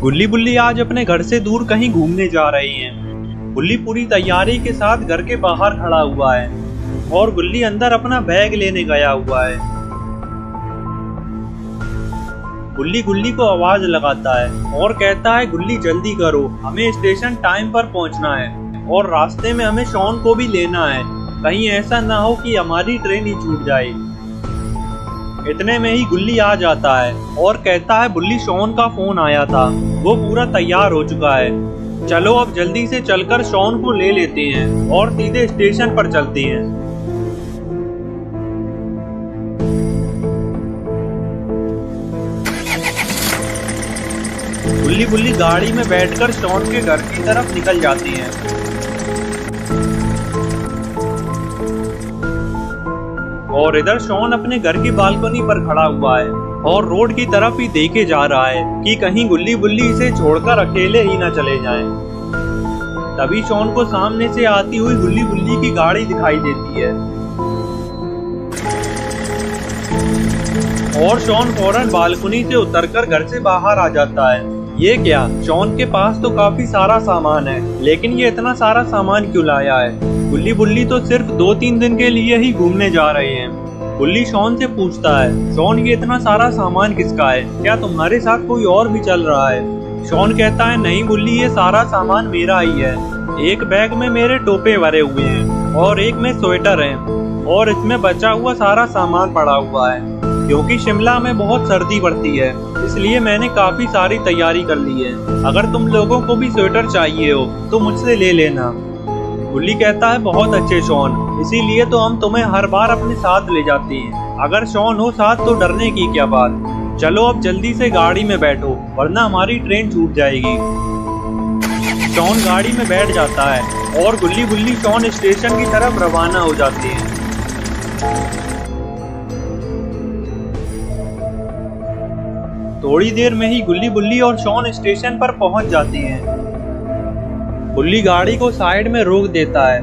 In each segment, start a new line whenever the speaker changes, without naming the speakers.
गुल्ली बुल्ली आज अपने घर से दूर कहीं घूमने जा रही हैं। गुल्ली पूरी तैयारी के साथ घर के बाहर खड़ा हुआ है और गुल्ली अंदर अपना बैग लेने गया हुआ है। गुल्ली गुल्ली को आवाज लगाता है और कहता है, गुल्ली जल्दी करो, हमें स्टेशन टाइम पर पहुंचना है और रास्ते में हमें शॉन को भी लेना है। कहीं ऐसा ना हो कि हमारी ट्रेन ही छूट जाए। इतने में ही गुल्ली आ जाता है और कहता है, बुल्ली शॉन का फोन आया था, वो पूरा तैयार हो चुका है। चलो अब जल्दी से चलकर शॉन को ले लेते हैं और सीधे स्टेशन पर चलते हैं। गुल्ली बुल्ली गाड़ी में बैठकर शॉन के घर की तरफ निकल जाती हैं। और इधर शॉन अपने घर की बालकनी पर खड़ा हुआ है और रोड की तरफ ही देखे जा रहा है कि कहीं गुल्ली बुल्ली इसे छोड़कर अकेले ही ना चले जाएं। तभी शॉन को सामने से आती हुई गुल्ली बुल्ली की गाड़ी दिखाई देती है और शॉन फौरन बालकनी से उतरकर घर से बाहर आ जाता है। ये क्या, शॉन के पास तो काफी सारा सामान है, लेकिन ये इतना सारा सामान क्यों लाया है? गुल्ली बुल्ली तो सिर्फ 2-3 दिन के लिए ही घूमने जा रहे हैं। गुल्ली शॉन से पूछता है, शॉन ये इतना सारा सामान किसका है? क्या तुम्हारे साथ कोई और भी चल रहा है? शॉन कहता है, नहीं गुल्ली, ये सारा सामान मेरा ही है। एक बैग में मेरे टोपे भरे हुए हैं और एक में स्वेटर है और इसमें बचा हुआ सारा सामान पड़ा हुआ है। क्योंकि शिमला में बहुत सर्दी पड़ती है, इसलिए मैंने काफी सारी तैयारी कर ली है। अगर तुम लोगों को भी स्वेटर चाहिए हो तो मुझसे ले लेना। गुल्ली कहता है, बहुत अच्छे शॉन, इसीलिए तो हम तुम्हें हर बार अपने साथ ले जाते हैं। अगर शॉन हो साथ तो डरने की क्या बात। चलो अब जल्दी से गाड़ी में बैठो, वरना हमारी ट्रेन छूट जाएगी। शॉन गाड़ी में बैठ जाता है और गुल्ली बुल्ली शॉन स्टेशन की तरफ रवाना हो जाते हैं। थोड़ी देर में ही गुल्ली बुल्ली और शॉन स्टेशन पर पहुंच जाते हैं। गुल्ली गाड़ी को साइड में रोक देता है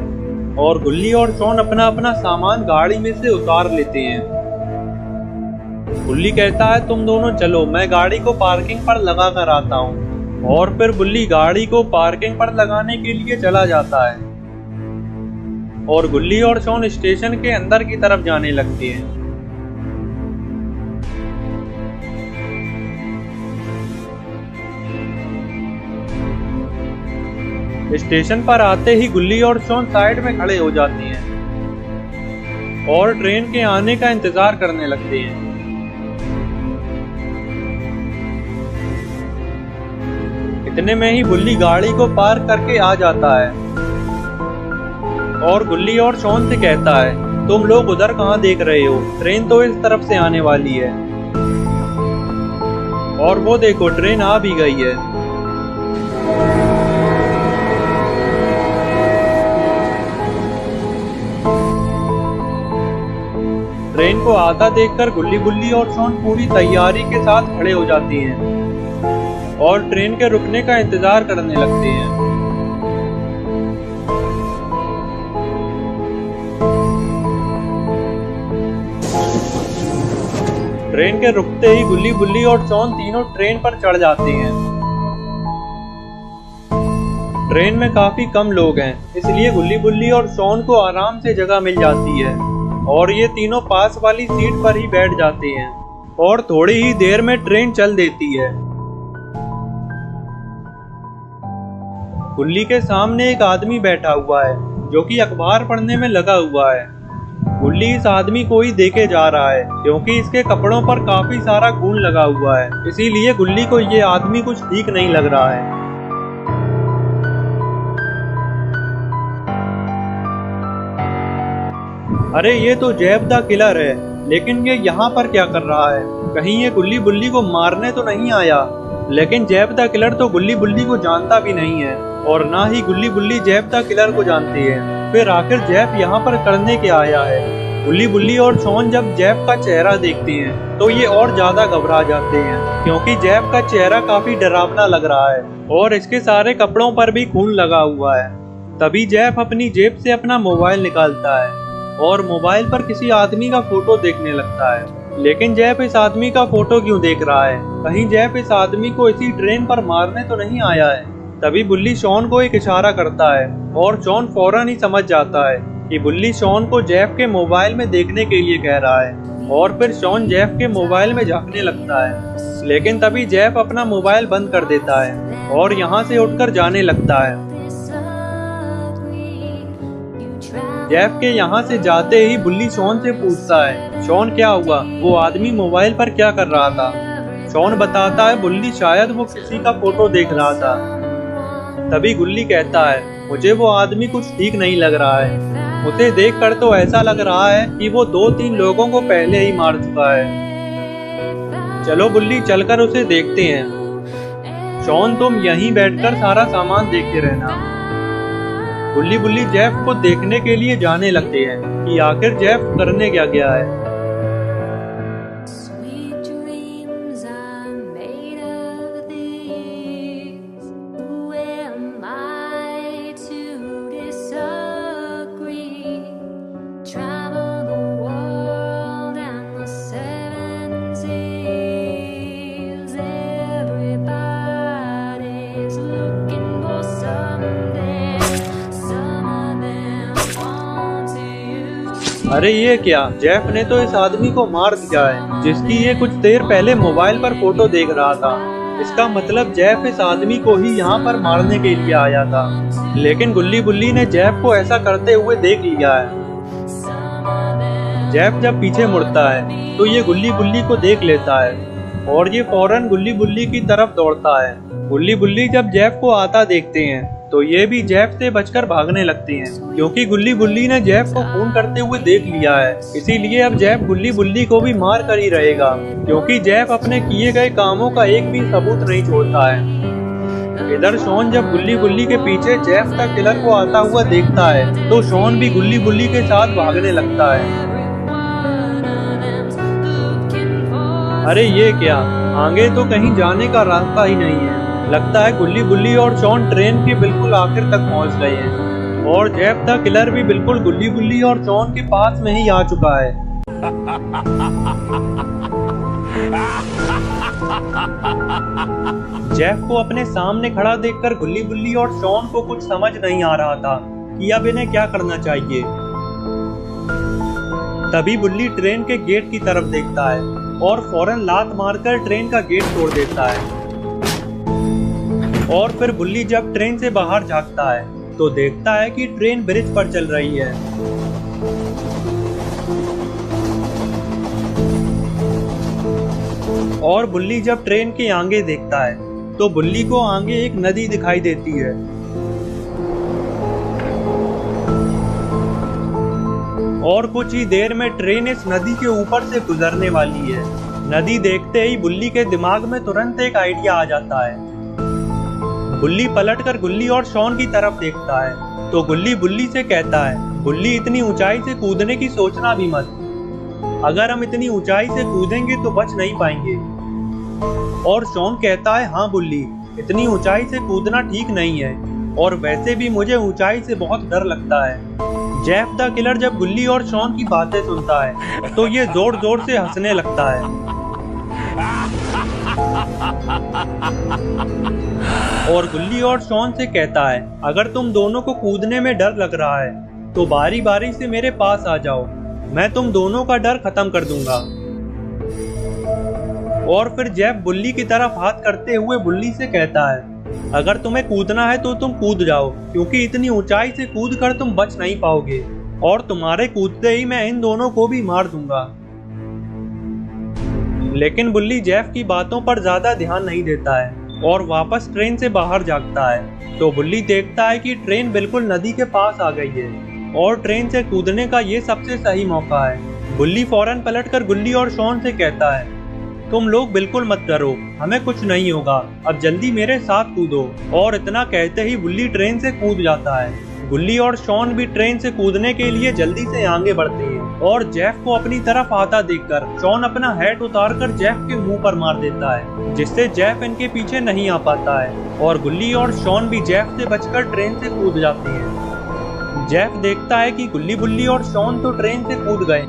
और गुल्ली और शॉन अपना अपना सामान गाड़ी में से उतार लेते हैं। गुल्ली कहता है, तुम दोनों चलो, मैं गाड़ी को पार्किंग पर लगा कर आता हूँ। और फिर गुल्ली गाड़ी को पार्किंग पर लगाने के लिए चला जाता है और गुल्ली और शॉन स्टेशन के अंदर की तरफ जाने लगते हैं। स्टेशन पर आते ही गुल्ली और शॉन साइड में खड़े हो जाते हैं और ट्रेन के आने का इंतजार करने लगते हैं। इतने में ही गुल्ली गाड़ी को पार्क करके आ जाता है और गुल्ली और शॉन से कहता है, तुम लोग उधर कहाँ देख रहे हो? ट्रेन तो इस तरफ से आने वाली है। और वो देखो, ट्रेन आ भी गई है। ट्रेन को आता देखकर गुल्ली बुल्ली और शॉन पूरी तैयारी के साथ खड़े हो जाती हैं और ट्रेन के रुकने का इंतजार करने लगते हैं। ट्रेन के रुकते ही गुल्ली बुल्ली और शॉन तीनों ट्रेन पर चढ़ जाते हैं। ट्रेन में काफी कम लोग हैं, इसलिए गुल्ली बुल्ली और शॉन को आराम से जगह मिल जाती है और ये तीनों पास वाली सीट पर ही बैठ जाते हैं और थोड़ी ही देर में ट्रेन चल देती है। गुल्ली के सामने एक आदमी बैठा हुआ है जो कि अखबार पढ़ने में लगा हुआ है। गुल्ली इस आदमी को ही देखे जा रहा है क्योंकि इसके कपड़ों पर काफी सारा खून लगा हुआ है, इसीलिए गुल्ली को ये आदमी कुछ ठीक नहीं लग रहा है। अरे ये तो जैब द किलर है, लेकिन ये यहाँ पर क्या कर रहा है? कहीं ये गुल्ली बुल्ली को मारने तो नहीं आया? लेकिन जैब द किलर तो गुल्ली बुल्ली को जानता भी नहीं है और ना ही गुल्ली बुल्ली जैब द किलर को जानती है। फिर आखिर जैब यहाँ पर करने क्या आया है? गुल्ली बुल्ली और शॉन जब जैब का चेहरा देखते हैं तो ये और ज्यादा घबरा जाते हैं क्योंकि जैब का चेहरा काफी डरावना लग रहा है और इसके सारे कपड़ों पर भी खून लगा हुआ है। तभी जैब अपनी जेब से अपना मोबाइल निकालता है और मोबाइल पर किसी आदमी का फोटो देखने लगता है। लेकिन जेफ इस आदमी का फोटो क्यों देख रहा है? कहीं जेफ इस आदमी को इसी ट्रेन पर मारने तो नहीं आया है? तभी बुल्ली शॉन को एक इशारा करता है और शॉन फौरन ही समझ जाता है कि बुल्ली शॉन को जेफ के मोबाइल में देखने के लिए कह रहा है। और फिर शॉन जेफ के मोबाइल में झांकने लगता है, लेकिन तभी जेफ अपना मोबाइल बंद कर देता है और यहाँ से उठकर जाने लगता है। जेफ के यहाँ से जाते ही बुल्ली शॉन से पूछता है, शॉन क्या हुआ? वो आदमी मोबाइल पर क्या कर रहा था? शॉन बताता है, बुल्ली शायद वो किसी का फोटो देख रहा था। तभी गुल्ली कहता है, मुझे वो आदमी कुछ ठीक नहीं लग रहा है। उसे देखकर तो ऐसा लग रहा है कि वो 2-3 लोगों को पहले ही मार चुका है। चलो बुल्ली, चलकर उसे देखते हैं। शॉन, तुम यहीं बैठकर सारा सामान देखते रहना। बुल्ली जेफ को देखने के लिए जाने लगते हैं कि आखिर जेफ करने क्या गया है। अरे ये क्या? जेफ ने तो इस आदमी को मार दिया है जिसकी ये कुछ देर पहले मोबाइल पर फोटो देख रहा था। इसका मतलब जेफ इस आदमी को ही यहाँ पर मारने के लिए आया था। लेकिन बुल्ली ने जेफ को ऐसा करते हुए देख लिया है। जेफ जब पीछे मुड़ता है तो ये बुल्ली को देख लेता है और ये फौरन बुल्ली की तरफ दौड़ता है। बुल्ली जब जेफ को आता देखते हैं तो ये भी जेफ से बचकर भागने लगते हैं, क्योंकि बुल्ली ने जेफ को खून करते हुए देख लिया है। इसीलिए अब जेफ बुल्ली को भी मार कर ही रहेगा, क्योंकि जेफ अपने किए गए कामों का एक भी सबूत नहीं छोड़ता है। इधर शॉन जब बुल्ली के पीछे जेफ का किलर को आता हुआ देखता है तो शॉन भी बुल्ली के साथ भागने लगता है। अरे ये क्या? आगे तो कहीं जाने का रास्ता ही नहीं है। लगता है बुल्ली और शॉन ट्रेन के बिल्कुल आखिर तक पहुंच गए हैं और जेफ द किलर भी बिल्कुल बुल्ली और शॉन के पास में ही आ चुका है। जेफ को अपने सामने खड़ा देखकर बुल्ली और शॉन को कुछ समझ नहीं आ रहा था कि अब इन्हें क्या करना चाहिए। तभी बुल्ली ट्रेन के गेट की तरफ देखता है और फौरन लात मारकर ट्रेन का गेट तोड़ देता है। और फिर बुल्ली जब ट्रेन से बाहर झांकता है तो देखता है कि ट्रेन ब्रिज पर चल रही है। और बुल्ली जब ट्रेन के आगे देखता है तो बुल्ली को आगे एक नदी दिखाई देती है। और कुछ ही देर में ट्रेन इस नदी के ऊपर से गुजरने वाली है। नदी देखते ही बुल्ली के दिमाग में तुरंत एक आइडिया आ जाता है। बुल्ली पलटकर गुल्ली और शॉन की तरफ देखता है तो गुल्ली बुल्ली से कहता है, बुल्ली इतनी ऊंचाई से कूदने की सोचना भी मत। अगर हम इतनी ऊंचाई से कूदेंगे तो बच नहीं पाएंगे। और शॉन कहता है, हाँ बुल्ली, इतनी ऊंचाई से कूदना ठीक नहीं है और वैसे भी मुझे ऊंचाई से बहुत डर लगता है। जेफ द किलर जब बुल्ली और शॉन की बातें सुनता है तो ये जोर जोर से हंसने लगता है। और गुल्ली और शॉन से कहता है, अगर तुम दोनों को कूदने में डर लग रहा है तो बारी बारी से मेरे पास आ जाओ, मैं तुम दोनों का डर खत्म कर दूंगा। और फिर जेफ बुल्ली की तरफ हाथ करते हुए बुल्ली से कहता है, अगर तुम्हें कूदना है तो तुम कूद जाओ, क्योंकि इतनी ऊंचाई से कूद कर तुम बच नहीं पाओगे और तुम्हारे कूदते ही मैं इन दोनों को भी मार दूंगा। लेकिन बुल्ली जेफ की बातों पर ज्यादा ध्यान नहीं देता है और वापस ट्रेन से बाहर जागता है तो बुल्ली देखता है कि ट्रेन बिल्कुल नदी के पास आ गई है और ट्रेन से कूदने का ये सबसे सही मौका है। बुल्ली फौरन पलटकर गुल्ली और शॉन से कहता है, तुम लोग बिल्कुल मत डरो, हमें कुछ नहीं होगा, अब जल्दी मेरे साथ कूदो। और इतना कहते ही बुल्ली ट्रेन से कूद जाता है। गुल्ली और शॉन भी ट्रेन से कूदने के लिए जल्दी से आगे बढ़ते हैं और जेफ को अपनी तरफ आता देखकर शॉन अपना हैट उतारकर जेफ के मुंह पर मार देता है, जिससे जेफ इनके पीछे नहीं आ पाता है और गुल्ली और शॉन भी जेफ से बचकर ट्रेन से कूद जाते हैं। जेफ देखता है कि गुल्ली बुल्ली और शॉन तो ट्रेन से कूद गए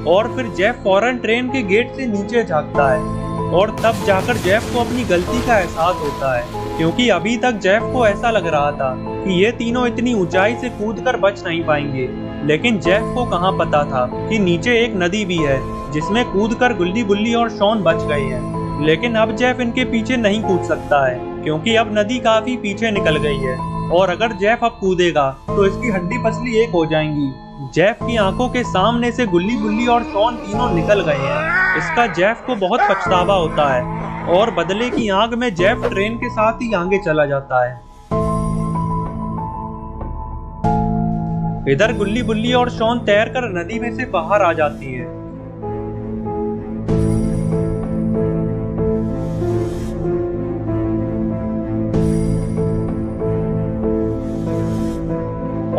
और फिर जेफ फौरन ट्रेन के गेट से नीचे झांकता है और तब जाकर जेफ को अपनी गलती का एहसास होता है, क्योंकि अभी तक जेफ को ऐसा लग रहा था कि ये तीनों इतनी ऊंचाई से कूदकर बच नहीं पाएंगे। लेकिन जेफ को कहाँ पता था कि नीचे एक नदी भी है जिसमें कूदकर गुल्ली बुल्ली और शॉन बच गए हैं। लेकिन अब जेफ इनके पीछे नहीं कूद सकता है, क्योंकि अब नदी काफी पीछे निकल गई है और अगर जेफ अब कूदेगा तो इसकी हड्डी पसली एक हो जाएंगी। जेफ की आंखों के सामने से गुल्ली बुल्ली और शॉन तीनों निकल गए हैं। इसका जेफ को बहुत पछतावा होता है और बदले की आग में जेफ ट्रेन के साथ ही आगे चला जाता है। इधर गुल्ली बुल्ली और शॉन तैरकर नदी में से बाहर आ जाती है।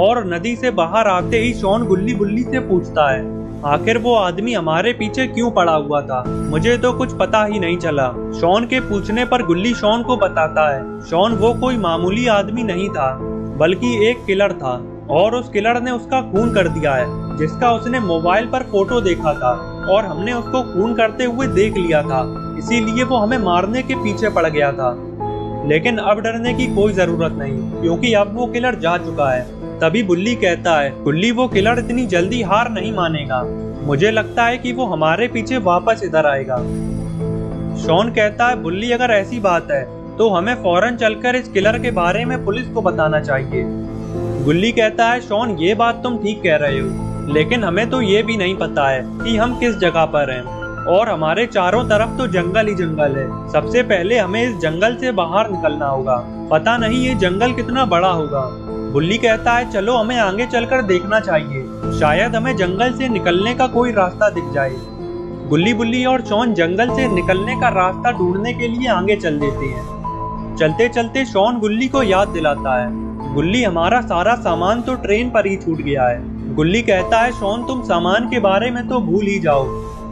और नदी से बाहर आते ही शॉन गुल्ली बुल्ली से पूछता है, आखिर वो आदमी हमारे पीछे क्यों पड़ा हुआ था? मुझे तो कुछ पता ही नहीं चला। शॉन के पूछने पर गुल्ली शॉन को बताता है, शॉन वो कोई मामूली आदमी नहीं था, बल्कि एक किलर था और उस किलर ने उसका खून कर दिया है, जिसका उसने मोबाइल पर फोटो देखा था और हमने उसको खून करते हुए देख लिया था, इसीलिए वो हमें मारने के पीछे पड़ गया था। लेकिन अब डरने की कोई जरूरत नहीं, क्योंकि अब वो किलर जा चुका है। तभी बुल्ली कहता है, गुल्ली वो किलर इतनी जल्दी हार नहीं मानेगा, मुझे लगता है कि वो हमारे पीछे वापस इधर आएगा। शॉन कहता है, बुल्ली अगर ऐसी बात है तो हमें फौरन चलकर इस किलर के बारे में पुलिस को बताना चाहिए। गुल्ली कहता है, शॉन ये बात तुम ठीक कह रहे हो, लेकिन हमें तो ये भी नहीं पता है कि हम किस जगह पर हैं और हमारे चारों तरफ तो जंगल ही जंगल है। सबसे पहले हमें इस जंगल से बाहर निकलना होगा, पता नहीं ये जंगल कितना बड़ा होगा। बुल्ली कहता है, चलो हमें आगे चलकर देखना चाहिए, शायद हमें जंगल से निकलने का कोई रास्ता दिख जाए। गुल्ली बुल्ली और शॉन जंगल से निकलने का रास्ता ढूंढने के लिए आगे चल देते हैं। चलते चलते शॉन गुल्ली को याद दिलाता है, गुल्ली हमारा सारा सामान तो ट्रेन पर ही छूट गया है। गुल्ली कहता है, शॉन तुम सामान के बारे में तो भूल ही जाओ,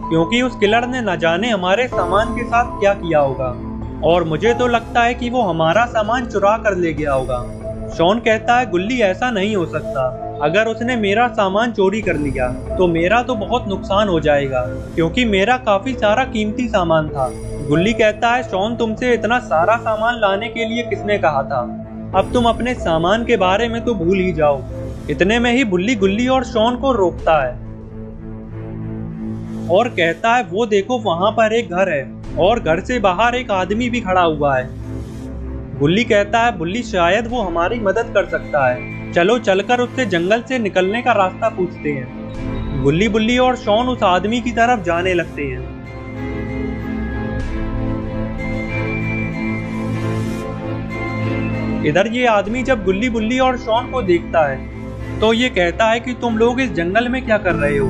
क्योंकि उस किलर ने न जाने हमारे सामान के साथ क्या किया होगा और मुझे तो लगता है कि वो हमारा सामान चुरा कर ले गया होगा। शॉन कहता है, गुल्ली ऐसा नहीं हो सकता, अगर उसने मेरा सामान चोरी कर लिया तो मेरा तो बहुत नुकसान हो जाएगा, क्योंकि मेरा काफी सारा कीमती सामान था। गुल्ली कहता है, शॉन तुमसे इतना सारा सामान लाने के लिए किसने कहा था? अब तुम अपने सामान के बारे में तो भूल ही जाओ। इतने में ही बुल्ली गुल्ली और शॉन को रोकता है और कहता है, वो देखो वहां पर एक घर है और घर से बाहर एक आदमी भी खड़ा हुआ है। गुल्ली कहता है, बुल्ली शायद वो हमारी मदद कर सकता है, चलो चलकर उससे जंगल से निकलने का रास्ता पूछते हैं। गुल्ली बुल्ली और शॉन उस आदमी की तरफ जाने लगते हैं। इधर ये आदमी जब गुल्ली बुल्ली और शॉन को देखता है तो ये कहता है कि तुम लोग इस जंगल में क्या कर रहे हो?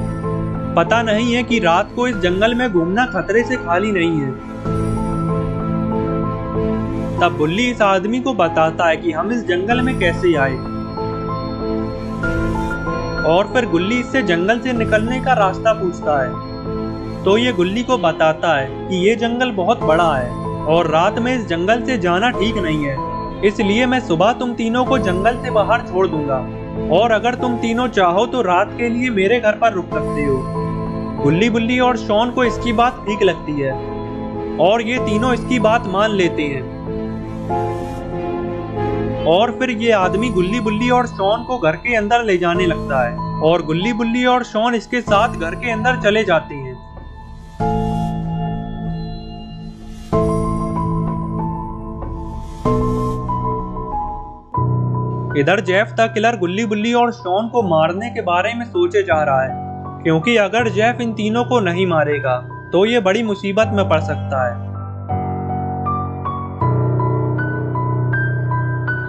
पता नहीं है कि रात को इस जंगल में घूमना खतरे से खाली नहीं है। तब बुल्ली इस आदमी को बताता है कि हम इस जंगल में कैसे आए और फिर गुल्ली इससे जंगल से निकलने का रास्ता पूछता है। तो ये गुल्ली को बताता है कि ये जंगल बहुत बड़ा है और रात में इस जंगल से जाना ठीक नहीं है, इसलिए मैं सुबह तुम तीनों को जंगल से बाहर छोड़ दूंगा और अगर तुम तीनों चाहो तो रात के लिए मेरे घर पर रुक सकते हो। गुल्ली बुल्ली और शॉन को इसकी बात ठीक लगती है और ये तीनों इसकी बात मान लेते हैं और फिर ये आदमी गुल्ली बुल्ली और शॉन को घर के अंदर ले जाने लगता है और गुल्ली बुल्ली और शॉन इसके साथ घर के अंदर चले जाते हैं। इधर जेफ द किलर गुल्ली बुल्ली और शॉन को मारने के बारे में सोचे जा रहा है, क्योंकि अगर जेफ इन तीनों को नहीं मारेगा तो ये बड़ी मुसीबत में पड़ सकता है।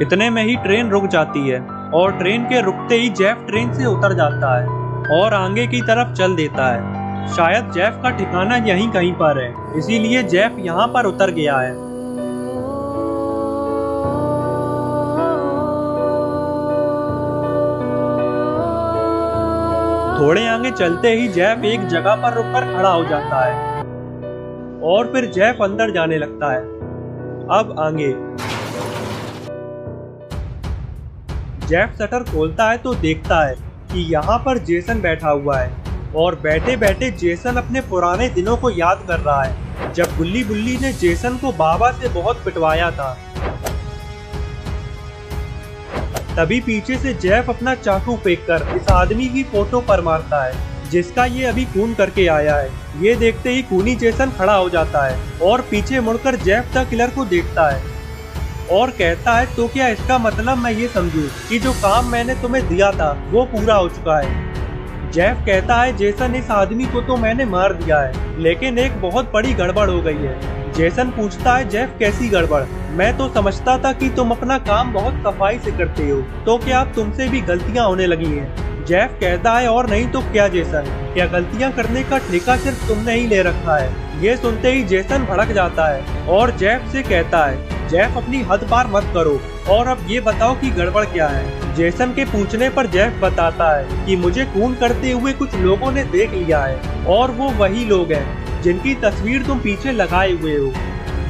इतने में ही ट्रेन रुक जाती है और ट्रेन के रुकते ही जेफ ट्रेन से उतर जाता है और आगे की तरफ चल देता है। शायद जेफ का ठिकाना यहीं कहीं पर है, इसीलिए जेफ यहाँ पर उतर गया है। थोड़े आगे चलते ही जेफ एक जगह पर रुककर खड़ा हो जाता है और फिर जेफ अंदर जाने लगता है। अब आगे जेफ शटर खोलता है तो देखता है कि यहाँ पर जेसन बैठा हुआ है और बैठे बैठे जेसन अपने पुराने दिनों को याद कर रहा है, जब गुल्ली बुल्ली ने जेसन को बाबा से बहुत पिटवाया था। तभी पीछे से जेफ अपना चाकू फेंककर इस आदमी की फोटो पर मारता है, जिसका ये अभी खून करके आया है। ये देखते ही खूनी जेसन खड़ा हो जाता है और पीछे मुड़कर जेफ द किलर को देखता है और कहता है, तो क्या इसका मतलब मैं ये समझूं कि जो काम मैंने तुम्हें दिया था वो पूरा हो चुका है। जेफ कहता है, जेसन इस आदमी को तो मैंने मार दिया है, लेकिन एक बहुत बड़ी गड़बड़ हो गई है। जेसन पूछता है, जेफ कैसी गड़बड़? मैं तो समझता था कि तुम अपना काम बहुत सफाई से करते हो, तो क्या अब तुमसे भी गलतियां होने लगी हैं? जेफ कहता है, और नहीं तो क्या जेसन, क्या गलतियां करने का ठेका सिर्फ तुमने ही ले रखा है? ये सुनते ही जेसन भड़क जाता है और जेफ से कहता है, जेफ अपनी हद पार मत करो और अब ये बताओ कि गड़बड़ क्या है। जेसन के पूछने पर जेफ बताता है कि मुझे खून करते हुए कुछ लोगों ने देख लिया है और वो वही लोग हैं जिनकी तस्वीर तुम पीछे लगाए हुए हो।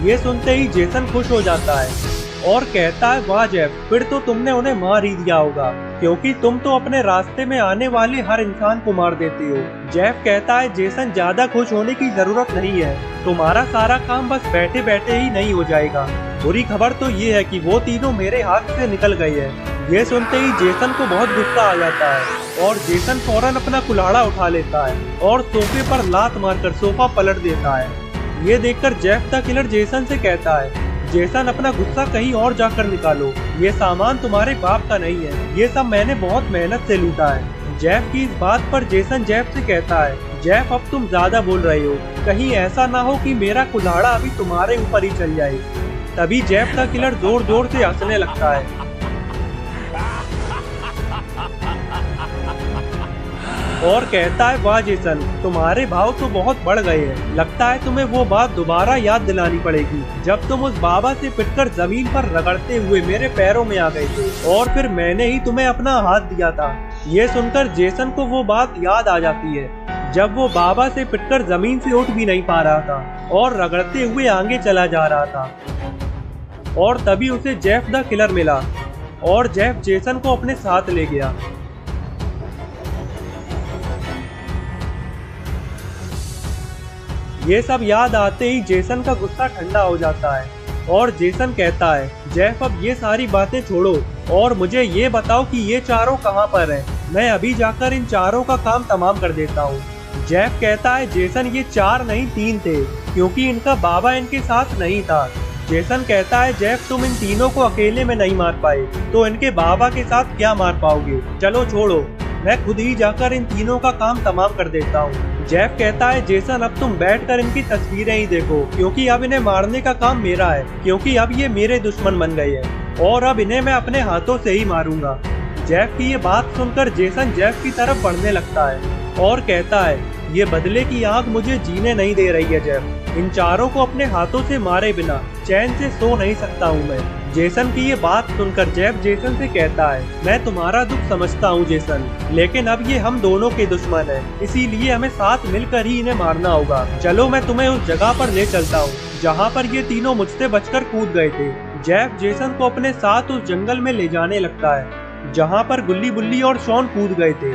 ये सुनते ही जेसन खुश हो जाता है और कहता है, वाह जेफ, फिर तो तुमने उन्हें मार ही दिया होगा, क्योंकि तुम तो अपने रास्ते में आने वाले हर इंसान को मार देते हो। जेफ कहता है, जेसन ज्यादा खुश होने की जरूरत नहीं है, तुम्हारा सारा काम बस बैठे बैठे ही नहीं हो जाएगा। बुरी खबर तो ये है कि वो तीनों मेरे हाथ से निकल गए हैं। ये सुनते ही जेसन को बहुत गुस्सा आ जाता है और जेसन फौरन अपना कुल्हाड़ा उठा लेता है और सोफे पर लात मारकर सोफा पलट देता है। ये देखकर जेफ द किलर जेसन से कहता है, जेसन अपना गुस्सा कहीं और जाकर निकालो, ये सामान तुम्हारे बाप का नहीं है, ये सब मैंने बहुत मेहनत से लूटा है। जेफ की इस बात पर जेसन जेफ से कहता है, जेफ अब तुम ज्यादा बोल रहे हो, कहीं ऐसा ना हो कि मेरा कुल्हाड़ा अभी तुम्हारे ऊपर ही चल जाए। तभी जेफ द किलर जोर जोर से हंसने लगता है और कहता है, वाह जेसन, तुम्हारे भाव तो बहुत बढ़ गए हैं। लगता है तुम्हें वो बात दोबारा याद दिलानी पड़ेगी जब तुम उस बाबा से पिटकर जमीन पर रगड़ते हुए मेरे पैरों में आ गए थे और फिर मैंने ही तुम्हें अपना हाथ दिया था। ये सुनकर जेसन को वो बात याद आ जाती है जब वो बाबा से पिटकर जमीन से उठ भी नहीं पा रहा था और रगड़ते हुए आगे चला जा रहा था। और तभी उसे जेफ द किलर मिला और जेफ जेसन को अपने साथ ले गया। ये सब याद आते ही जेसन का गुस्सा ठंडा हो जाता है और जेसन कहता है, जेफ अब ये सारी बातें छोड़ो और मुझे ये बताओ कि ये चारों कहाँ पर हैं। मैं अभी जाकर इन चारों का काम तमाम कर देता हूँ। जेफ कहता है, जेसन ये 4 नहीं 3 थे, क्योंकि इनका बाबा इनके साथ नहीं था। जेसन कहता है, जेफ तुम इन तीनों को अकेले में नहीं मार पाए तो इनके बाबा के साथ क्या मार पाओगे? चलो छोड़ो, मैं खुद ही जाकर इन तीनों का काम तमाम कर देता हूँ। जेफ कहता है, जेसन अब तुम बैठकर इनकी तस्वीरें ही देखो, क्योंकि अब इन्हें मारने का काम मेरा है, क्योंकि अब ये मेरे दुश्मन बन गए हैं और अब इन्हें मैं अपने हाथों से ही मारूंगा। जेफ की ये बात सुनकर जेसन जेफ की तरफ बढ़ने लगता है और कहता है, ये बदले की आग मुझे जीने नहीं दे रही है जेफ, इन चारों को अपने हाथों से मारे बिना चैन से सो नहीं सकता हूँ मैं। जेसन की ये बात सुनकर जेफ जेसन से कहता है, मैं तुम्हारा दुख समझता हूँ जेसन, लेकिन अब ये हम दोनों के दुश्मन हैं, इसीलिए हमें साथ मिलकर ही इन्हें मारना होगा। चलो मैं तुम्हें उस जगह पर ले चलता हूँ जहाँ पर ये तीनों मुझसे बचकर कूद गए थे। जेफ जेसन को अपने साथ उस जंगल में ले जाने लगता है जहाँ पर गुल्ली बुल्ली और शॉन कूद गए थे।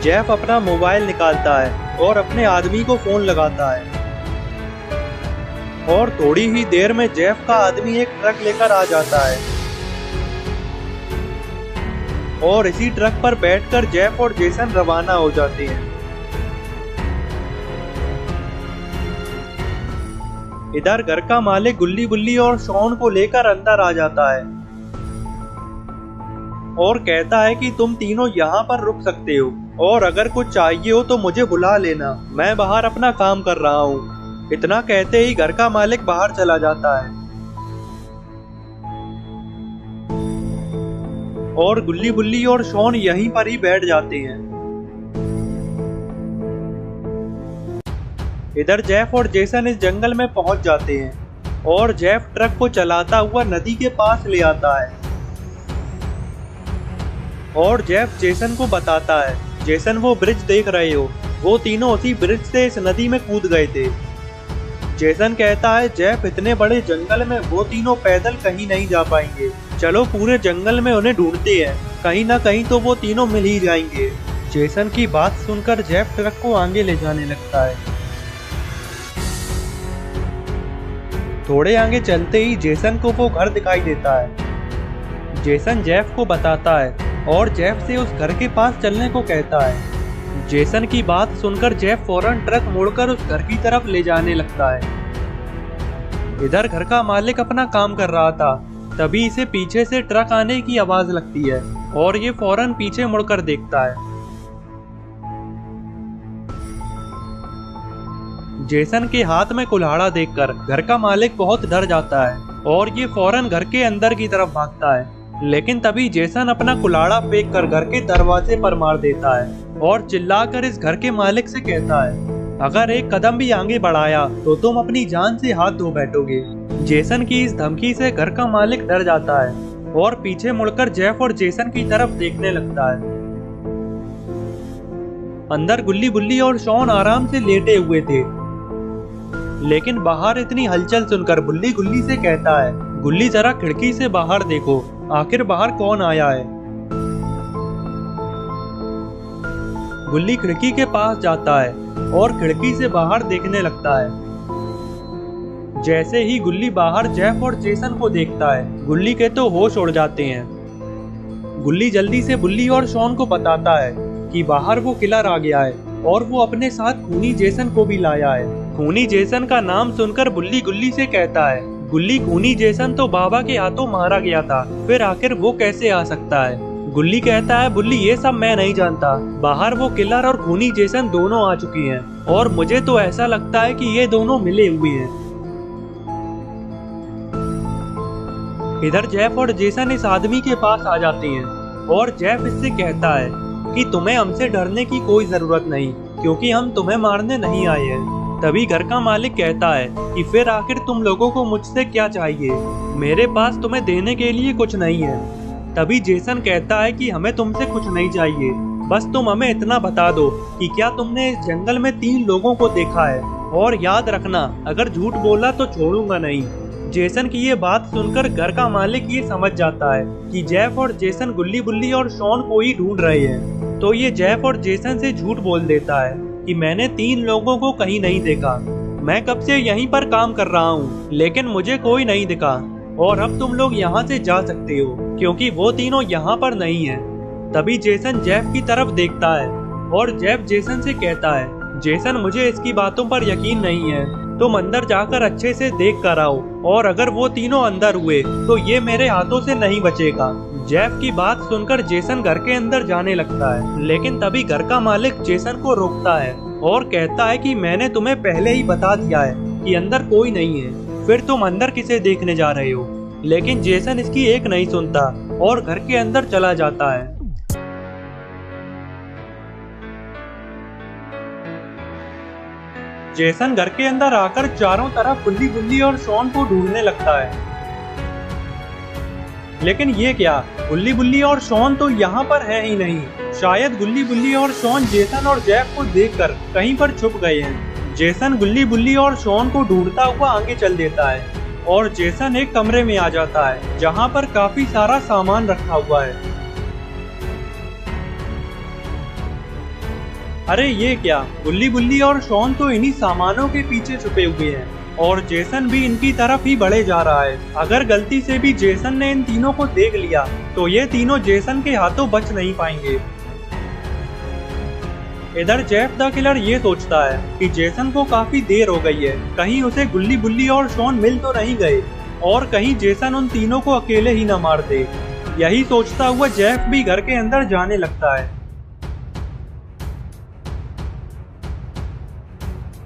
जेफ अपना मोबाइल निकालता है और अपने आदमी को फोन लगाता है और थोड़ी ही देर में जेफ का आदमी एक ट्रक लेकर आ जाता है और इसी ट्रक पर बैठकर जेफ और जेसन रवाना हो जाते हैं। इधर घर का मालिक गुल्ली बुल्ली और शॉन को लेकर अंदर आ जाता है और कहता है कि तुम तीनों यहाँ पर रुक सकते हो और अगर कुछ चाहिए हो तो मुझे बुला लेना, मैं बाहर अपना काम कर रहा हूँ। इतना कहते ही घर का मालिक बाहर चला जाता है और गुल्ली बुल्ली और शॉन यहीं पर ही बैठ जाते हैं। इधर जेफ और जेसन इस जंगल में पहुंच जाते हैं और जेफ ट्रक को चलाता हुआ नदी के पास ले आता है और जेफ जेसन को बताता है, जेसन वो ब्रिज देख रहे हो, वो तीनों उसी ब्रिज से इस नदी में कूद गए थे। जेसन कहता है जेफ इतने बड़े जंगल में वो तीनों पैदल कहीं नहीं जा पाएंगे, चलो पूरे जंगल में उन्हें ढूंढते हैं, कहीं ना कहीं तो वो तीनों मिल ही जाएंगे। जेसन की बात सुनकर जेफ ट्रक को आगे ले जाने लगता है। थोड़े आगे चलते ही जेसन को वो घर दिखाई देता है। जेसन जेफ को बताता है और जेफ से उस घर के पास चलने को कहता है। जेसन की बात सुनकर जेफ फौरन ट्रक मोड़कर उस घर की तरफ ले जाने लगता है। इधर घर का मालिक अपना काम कर रहा था, तभी इसे पीछे से ट्रक आने की आवाज लगती है और ये फौरन पीछे मुड़कर देखता है। जेसन के हाथ में कुल्हाड़ा देखकर घर का मालिक बहुत डर जाता है और ये फौरन घर के अंदर की तरफ भागता है, लेकिन तभी जेसन अपना कुल्हाड़ा फेंक कर घर के दरवाजे पर मार देता है और चिल्लाकर इस घर के मालिक से कहता है, अगर एक कदम भी आगे बढ़ाया तो तुम अपनी जान से हाथ धो बैठोगे। जेसन की इस धमकी से घर का मालिक डर जाता है और पीछे मुड़कर जेफ और जेसन की तरफ देखने लगता है। अंदर गुल्ली बुल्ली और शॉन आराम से लेटे हुए थे, लेकिन बाहर इतनी हलचल सुनकर बुल्ली गुल्ली से कहता है, गुल्ली जरा खिड़की से बाहर देखो, आखिर बाहर कौन आया है। गुल्ली खिड़की के पास जाता है और खिड़की से बाहर देखने लगता है। जैसे ही गुल्ली बाहर जेफ और जेसन को देखता है, गुल्ली के तो होश उड़ जाते हैं। गुल्ली जल्दी से बुल्ली और शॉन को बताता है कि बाहर वो किलर आ गया है और वो अपने साथ खूनी जेसन को भी लाया है। खूनी जेसन का नाम सुनकर बुल्ली गुल्ली से कहता है, गुल्ली खूनी जेसन तो बाबा के हाथों मारा गया था, फिर आखिर वो कैसे आ सकता है। गुल्ली कहता है, बुल्ली ये सब मैं नहीं जानता, बाहर वो किलर और खूनी जेसन दोनों आ चुकी हैं और मुझे तो ऐसा लगता है कि ये दोनों मिले हुए हैं। इधर जेफ और जेसन इस आदमी के पास आ जाते हैं और जेफ इससे कहता है कि तुम्हें हमसे डरने की कोई जरूरत नहीं, क्योंकि हम तुम्हें मारने नहीं आए हैं। तभी घर का मालिक कहता है कि फिर आखिर तुम लोगों को मुझसे क्या चाहिए, मेरे पास तुम्हें देने के लिए कुछ नहीं है। तभी जेसन कहता है कि हमें तुमसे कुछ नहीं चाहिए, बस तुम हमें इतना बता दो कि क्या तुमने इस जंगल में 3 लोगों को देखा है, और याद रखना अगर झूठ बोला तो छोड़ूंगा नहीं। जेसन की ये बात सुनकर घर का मालिक ये समझ जाता है कि जेफ और जेसन गुल्ली बुल्ली और शॉन को ही ढूंढ रहे हैं, तो ये जेफ और जेसन से झूठ बोल देता है कि मैंने 3 लोगों को कहीं नहीं देखा, मैं कब से यहीं पर काम कर रहा हूँ, लेकिन मुझे कोई नहीं दिखा और अब तुम लोग यहाँ से जा सकते हो क्योंकि वो तीनों यहाँ पर नहीं है। तभी जेसन जेफ की तरफ देखता है और जेफ जेसन से कहता है, जेसन मुझे इसकी बातों पर यकीन नहीं है, तुम अंदर जाकर अच्छे से देख कर आओ और अगर वो तीनों अंदर हुए तो ये मेरे हाथों से नहीं बचेगा। जेफ की बात सुनकर जेसन घर के अंदर जाने लगता है, लेकिन तभी घर का मालिक जेसन को रोकता है और कहता है कि मैंने तुम्हें पहले ही बता दिया है कि अंदर कोई नहीं है, फिर तुम अंदर किसे देखने जा रहे हो। लेकिन जेसन इसकी एक नहीं सुनता और घर के अंदर चला जाता है। जेसन घर के अंदर आकर चारों तरफ गुल्ली गुल्ली और शॉन को ढूंढने लगता है, लेकिन ये क्या, गुल्ली बुल्ली और शॉन तो यहाँ पर है ही नहीं। शायद गुल्ली बुल्ली और शॉन जेसन और जेफ को देखकर कहीं पर छुप गए हैं। जेसन गुल्ली बुल्ली और शॉन को ढूंढता हुआ आगे चल देता है और जेसन एक कमरे में आ जाता है जहाँ पर काफी सारा सामान रखा हुआ है। अरे ये क्या, गुल्ली बुल्ली और शॉन तो इन्हीं सामानों के पीछे छुपे हुए हैं और जेसन भी इनकी तरफ ही बढ़े जा रहा है। अगर गलती से भी जेसन ने इन तीनों को देख लिया तो ये तीनों जेसन के हाथों बच नहीं पाएंगे। इधर जेफ द किलर ये सोचता है कि जेसन को काफी देर हो गई है, कहीं उसे गुल्ली बुल्ली और शॉन मिल तो नहीं गए और कहीं जेसन उन तीनों को अकेले ही न मार दे। यही सोचता हुआ जेफ भी घर के अंदर जाने लगता है।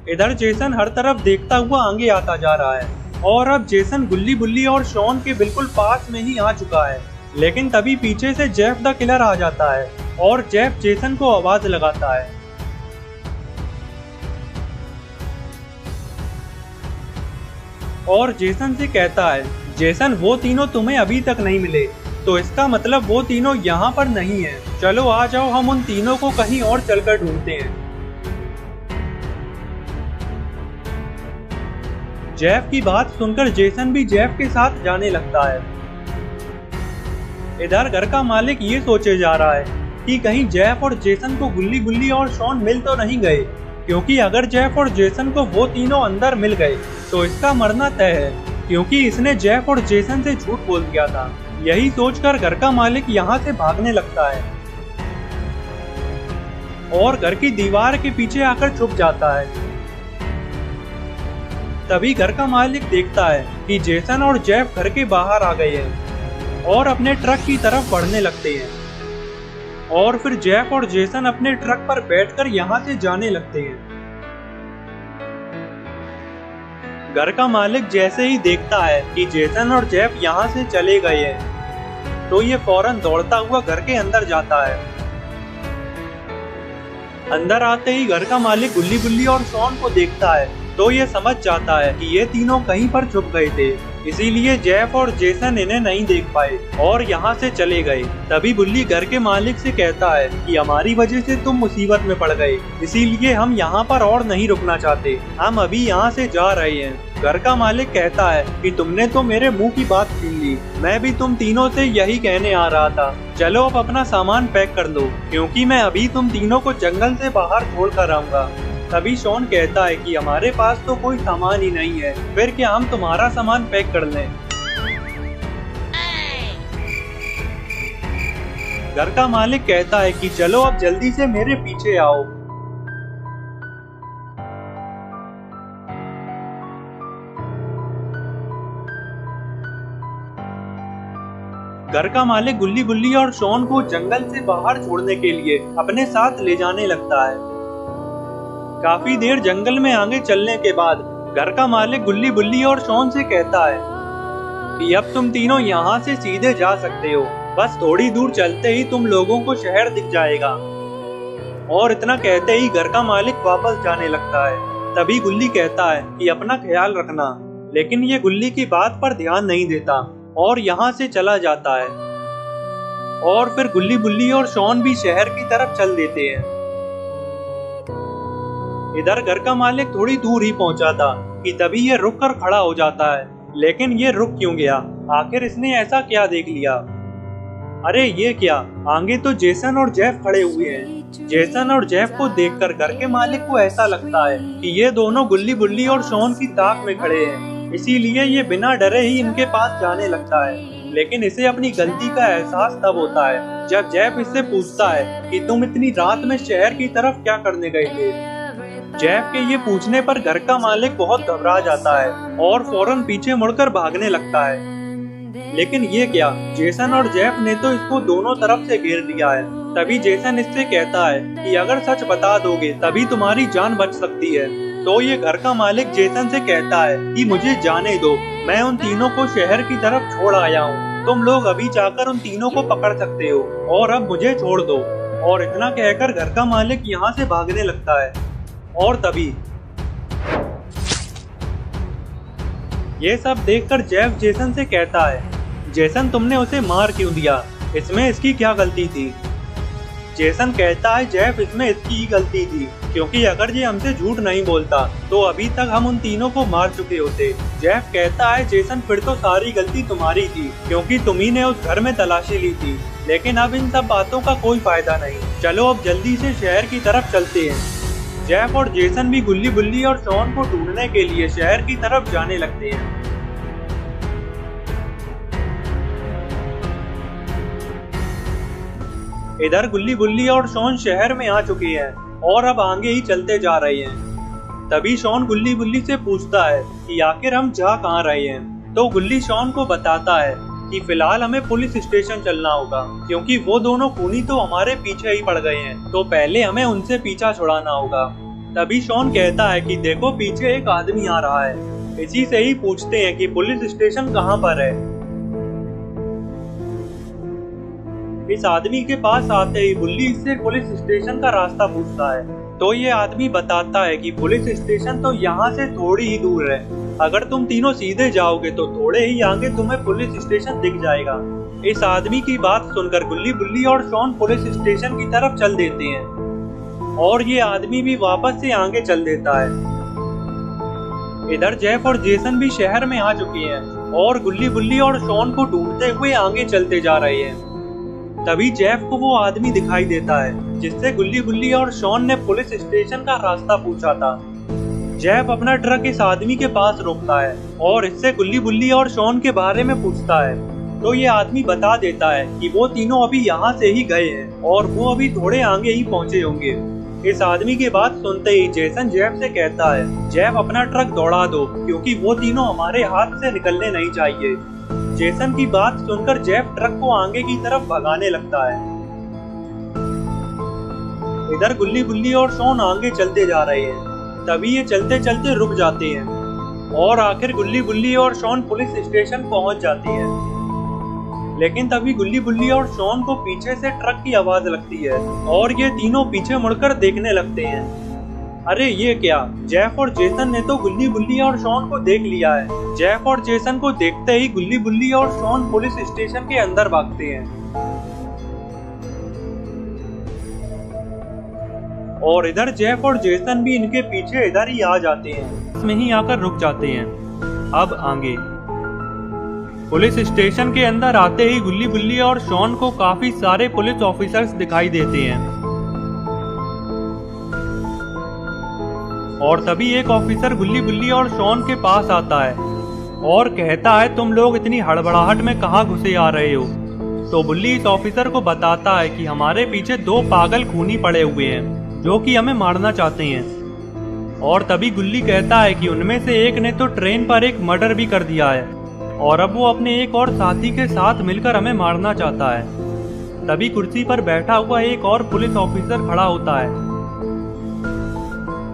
इधर जेसन हर तरफ देखता हुआ आगे आता जा रहा है और अब जेसन गुल्ली बुल्ली और शॉन के बिल्कुल पास में ही आ चुका है, लेकिन तभी पीछे से जेफ द किलर आ जाता है और जेफ जेसन को आवाज लगाता है। और जेसन से कहता है, जेसन वो तीनों तुम्हें अभी तक नहीं मिले, तो इसका मतलब वो तीनों यहाँ पर नहीं है। चलो आ जाओ, हम उन तीनों को कहीं और चलकर ढूंढते हैं। जेफ की बात सुनकर जेसन भी जेफ के साथ जाने लगता है। इधर घर का मालिक ये सोचे जा रहा है कि कहीं जेफ और जेसन को गुल्ली बुल्ली और शॉन मिल तो नहीं गए, क्योंकि अगर जेफ और जेसन को वो तीनों अंदर मिल गए तो इसका मरना तय है, क्योंकि इसने जेफ और जेसन से झूठ बोल दिया था। यही सोचकर घर का मालिक यहाँ से भागने लगता है और घर की दीवार के पीछे आकर छुप जाता है। तभी घर का मालिक देखता है कि जेसन और जेफ घर के बाहर आ गए हैं और अपने ट्रक की तरफ बढ़ने लगते हैं। और फिर जेफ और जेसन अपने ट्रक पर बैठकर यहाँ से जाने लगते हैं। घर का मालिक जैसे ही देखता है कि जेसन और जेफ यहाँ से चले गए हैं, तो ये फौरन दौड़ता हुआ घर के अंदर जाता है। अंदर आते ही घर का मालिक गुल्ली बुल्ली और शॉन को देखता है, तो ये समझ जाता है कि ये तीनों कहीं पर छुप गए थे, इसीलिए जेफ और जेसन इन्हें नहीं देख पाए और यहाँ से चले गए। तभी बुल्ली घर के मालिक से कहता है कि हमारी वजह से तुम मुसीबत में पड़ गए, इसीलिए हम यहाँ पर और नहीं रुकना चाहते, हम अभी यहाँ से जा रहे हैं। घर का मालिक कहता है कि तुमने तो मेरे मुंह की बात छीन ली, मैं भी तुम तीनों से यही कहने आ रहा था। चलो अब अपना सामान पैक कर लो, क्योंकि मैं अभी तुम तीनों को जंगल से बाहर छोड़ कर आऊंगा। तभी शॉन कहता है कि हमारे पास तो कोई सामान ही नहीं है, फिर क्या हम तुम्हारा सामान पैक कर लें। घर का मालिक कहता है कि चलो अब जल्दी से मेरे पीछे आओ। घर का मालिक गुल्ली बुल्ली और शॉन को जंगल से बाहर छोड़ने के लिए अपने साथ ले जाने लगता है। काफी देर जंगल में आगे चलने के बाद घर का मालिक गुल्ली बुल्ली और शॉन से कहता है कि अब तुम तीनों यहाँ से सीधे जा सकते हो, बस थोड़ी दूर चलते ही तुम लोगों को शहर दिख जाएगा। और इतना कहते ही घर का मालिक वापस जाने लगता है। तभी गुल्ली कहता है कि अपना ख्याल रखना, लेकिन ये गुल्ली की बात पर ध्यान नहीं देता और यहाँ से चला जाता है। और फिर गुल्ली बुल्ली और शॉन भी शहर की तरफ चल देते हैं। इधर घर का मालिक थोड़ी दूर ही पहुंचा था कि तभी ये रुक कर खड़ा हो जाता है। लेकिन ये रुक क्यों गया? आखिर इसने ऐसा क्या देख लिया? अरे ये क्या, आगे तो जेसन और जेफ खड़े हुए हैं। जेसन और जेफ को देखकर घर के मालिक को ऐसा लगता है कि ये दोनों गुल्ली बुल्ली और शॉन की ताक में खड़े हैं, इसीलिए ये बिना डरे ही इनके पास जाने लगता है। लेकिन इसे अपनी गलती का एहसास तब होता है जब जेफ इससे पूछता है कि तुम इतनी रात में शहर की तरफ क्या करने गए थे। जेफ के ये पूछने पर घर का मालिक बहुत घबरा जाता है और फौरन पीछे मुड़कर भागने लगता है। लेकिन ये क्या, जेसन और जेफ ने तो इसको दोनों तरफ से घेर लिया है। तभी जेसन इससे कहता है कि अगर सच बता दोगे तभी तुम्हारी जान बच सकती है। तो ये घर का मालिक जेसन से कहता है कि मुझे जाने दो, मैं उन तीनों को शहर की तरफ छोड़ आया हूँ, तुम लोग अभी जाकर उन तीनों को पकड़ सकते हो और अब मुझे छोड़ दो। और इतना कहकर घर का मालिक यहाँ से भागने लगता है। और तभी ये सब देखकर जेफ जेसन से कहता है, जेसन तुमने उसे मार क्यों दिया, इसमें इसकी क्या गलती थी? जेसन कहता है जेफ इसमें इसकी ही गलती थी, क्योंकि अगर ये हमसे झूठ नहीं बोलता तो अभी तक हम उन तीनों को मार चुके होते। जेफ कहता है जेसन फिर तो सारी गलती तुम्हारी थी, क्योंकि तुम्ही ने उस घर में तलाशी ली थी। लेकिन अब इन सब बातों का कोई फायदा नहीं, चलो अब जल्दी से शहर की तरफ चलते हैं। जेफ और जेसन भी गुल्ली बुल्ली और शॉन को ढूंढने के लिए शहर की तरफ जाने लगते हैं। इधर गुल्ली बुल्ली और शॉन शहर में आ चुके हैं और अब आगे ही चलते जा रहे हैं। तभी शॉन गुल्ली बुल्ली से पूछता है कि आखिर हम जा कहाँ रहे हैं। तो गुल्ली शॉन को बताता है कि फिलहाल हमें पुलिस स्टेशन चलना होगा, क्योंकि वो दोनों खूनी तो हमारे पीछे ही पड़ गए हैं, तो पहले हमें उनसे पीछा छुड़ाना होगा। तभी शॉन कहता है कि देखो पीछे एक आदमी आ रहा है, इसी से ही पूछते हैं कि पुलिस स्टेशन कहाँ पर है। इस आदमी के पास आते ही बुल्ली इससे पुलिस स्टेशन का रास्ता पूछता है। तो ये आदमी बताता है कि पुलिस स्टेशन तो यहाँ से थोड़ी ही दूर है, अगर तुम तीनों सीधे जाओगे तो थोड़े ही आगे तुम्हें पुलिस स्टेशन दिख जाएगा। इस आदमी की बात सुनकर गुल्ली बुल्ली और शॉन पुलिस स्टेशन की तरफ चल देते हैं और ये आदमी भी वापस से आगे चल देता है। इधर जेफ और जेसन भी शहर में आ चुके हैं और गुल्ली बुल्ली और शॉन को ढूंढते हुए आगे चलते जा रहे हैं। तभी जेफ को वो आदमी दिखाई देता है जिससे गुल्ली बुल्ली और शॉन ने पुलिस स्टेशन का रास्ता पूछा था। जेफ अपना ट्रक इस आदमी के पास रोकता है और इससे गुल्ली बुल्ली और शॉन के बारे में पूछता है, तो ये आदमी बता देता है कि वो तीनों अभी यहाँ से ही गए हैं और वो अभी थोड़े आगे ही पहुँचे होंगे। इस आदमी की बात सुनते ही जेसन जेफ से कहता है, जेफ अपना ट्रक दौड़ा दो क्योंकि वो तीनों हमारे हाथ से निकलने नहीं चाहिए। जेसन की बात सुनकर जेफ ट्रक को आगे की तरफ भगाने लगता है। इधर गुल्ली बुल्ली और शॉन आगे चलते जा रहे हैं। तभी ये चलते चलते रुक जाते हैं और आखिर गुल्ली बुल्ली और शॉन पुलिस स्टेशन पहुंच जाती है। लेकिन तभी गुल्ली बुल्ली और शॉन को पीछे से ट्रक की आवाज लगती है और ये तीनों पीछे मुड़कर देखने लगते हैं। अरे ये क्या, जेफ और जेसन ने तो गुल्ली बुल्ली और शॉन को देख लिया है। जेफ और जेसन को देखते ही गुल्ली बुल्ली और शॉन पुलिस स्टेशन के अंदर भागते हैं और इधर जेफ और जेसन भी इनके पीछे इधर ही आ जाते हैं, इसमें ही आकर रुक जाते हैं। अब आगे पुलिस स्टेशन के अंदर आते ही गुल्ली बुल्ली और शॉन को काफी सारे पुलिस ऑफिसर्स दिखाई देते हैं और तभी एक ऑफिसर गुल्ली बुल्ली और शॉन के पास आता है और कहता है, तुम लोग इतनी हड़बड़ाहट में कहाँ घुसे आ रहे हो। तो बुल्ली इस ऑफिसर को बताता है कि हमारे पीछे दो पागल खूनी पड़े हुए हैं जो कि हमें मारना चाहते हैं। और तभी गुल्ली कहता है कि उनमें से एक ने तो ट्रेन पर एक मर्डर भी कर दिया है और अब वो अपने एक और साथी के साथ मिलकर हमें मारना चाहता है। तभी कुर्सी पर बैठा हुआ एक और पुलिस ऑफिसर खड़ा होता है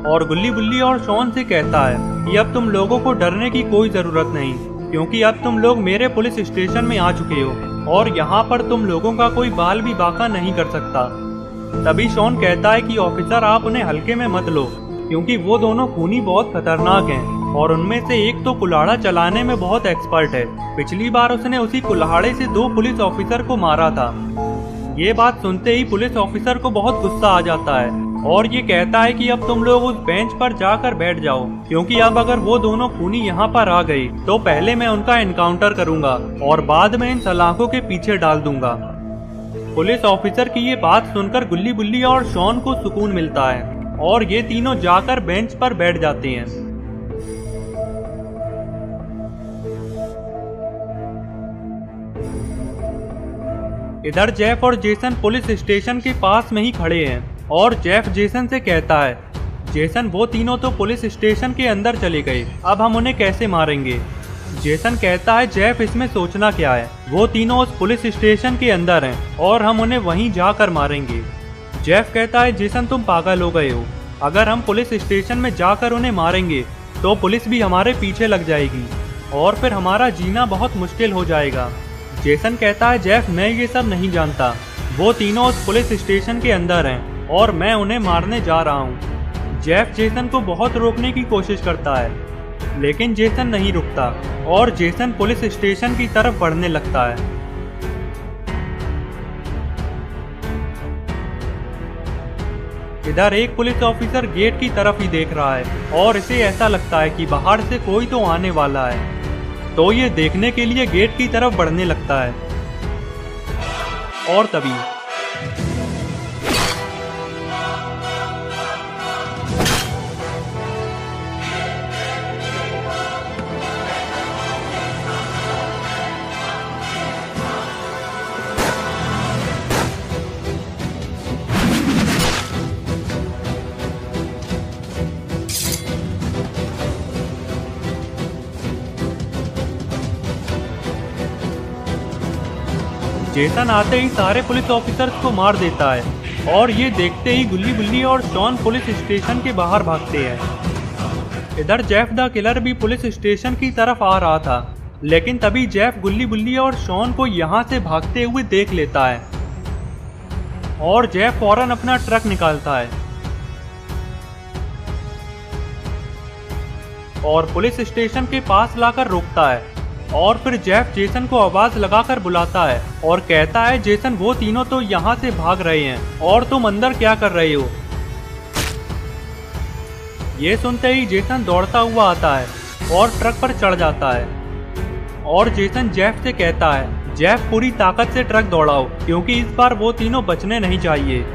और गुल्ली बुल्ली और शॉन से कहता है कि अब तुम लोगों को डरने की कोई जरूरत नहीं, क्योंकि अब तुम लोग मेरे पुलिस स्टेशन में आ चुके हो और यहाँ पर तुम लोगों का कोई बाल भी बाका नहीं कर सकता। तभी शॉन कहता है कि ऑफिसर आप उन्हें हल्के में मत लो, क्योंकि वो दोनों खूनी बहुत खतरनाक हैं और उनमें से एक तो कुल्हाड़ा चलाने में बहुत एक्सपर्ट है। पिछली बार उसने उसी कुल्हाड़े से 2 पुलिस ऑफिसर को मारा था। ये बात सुनते ही पुलिस ऑफिसर को बहुत गुस्सा आ जाता है और ये कहता है कि अब तुम लोग उस बेंच पर जाकर बैठ जाओ, क्योंकि अब अगर वो दोनों खूनी यहाँ पर आ गए तो पहले मैं उनका एनकाउंटर करूंगा और बाद में इन सलाखों के पीछे डाल दूंगा। पुलिस ऑफिसर की ये बात सुनकर गुल्ली बुल्ली और शॉन को सुकून मिलता है और ये तीनों जाकर बेंच पर बैठ जाते हैं। इधर जेफ और जेसन पुलिस स्टेशन के पास में ही खड़े हैं और जेफ जेसन से कहता है, जेसन वो तीनों तो पुलिस स्टेशन के अंदर चले गए, अब हम उन्हें कैसे मारेंगे। जेसन कहता है, जेफ इसमें सोचना क्या है, वो तीनों उस पुलिस स्टेशन के अंदर हैं और हम उन्हें वहीं जाकर मारेंगे। जेफ कहता है, जेसन तुम पागल हो गए हो, अगर हम पुलिस स्टेशन में जाकर उन्हें मारेंगे तो पुलिस भी हमारे पीछे लग जाएगी और फिर हमारा जीना बहुत मुश्किल हो जाएगा। जेसन कहता है, जेफ मैं ये सब नहीं जानता, वो तीनों उस पुलिस स्टेशन के अंदर हैं और मैं उन्हें मारने जा रहा हूँ। जेफ जेसन को बहुत रोकने की कोशिश करता है लेकिन जेसन नहीं रुकता और जेसन पुलिस स्टेशन की तरफ बढ़ने लगता है। इधर एक पुलिस ऑफिसर गेट की तरफ ही देख रहा है और इसे ऐसा लगता है कि बाहर से कोई तो आने वाला है, तो ये देखने के लिए गेट की तरफ बढ़ने लगता है और तभी जेसन आते ही सारे पुलिस ऑफिसर्स को मार देता है और ये देखते ही गुल्ली बुल्ली और शॉन पुलिस स्टेशन के बाहर भागते हैं। इधर जेफ द किलर भी पुलिस स्टेशन की तरफ आ रहा था, लेकिन तभी जेफ गुल्ली बुल्ली और शॉन को यहाँ से भागते हुए देख लेता है और जेफ फौरन अपना ट्रक निकालता है और पुलिस स्टेशन के पास लाकर रोकता है और फिर जेफ जेसन को आवाज लगाकर बुलाता है और कहता है, जेसन वो तीनों तो यहाँ से भाग रहे हैं और तुम अंदर क्या कर रहे हो। ये सुनते ही जेसन दौड़ता हुआ आता है और ट्रक पर चढ़ जाता है और जेसन जेफ से कहता है, जेफ पूरी ताकत से ट्रक दौड़ाओ क्योंकि इस बार वो तीनों बचने नहीं चाहिए।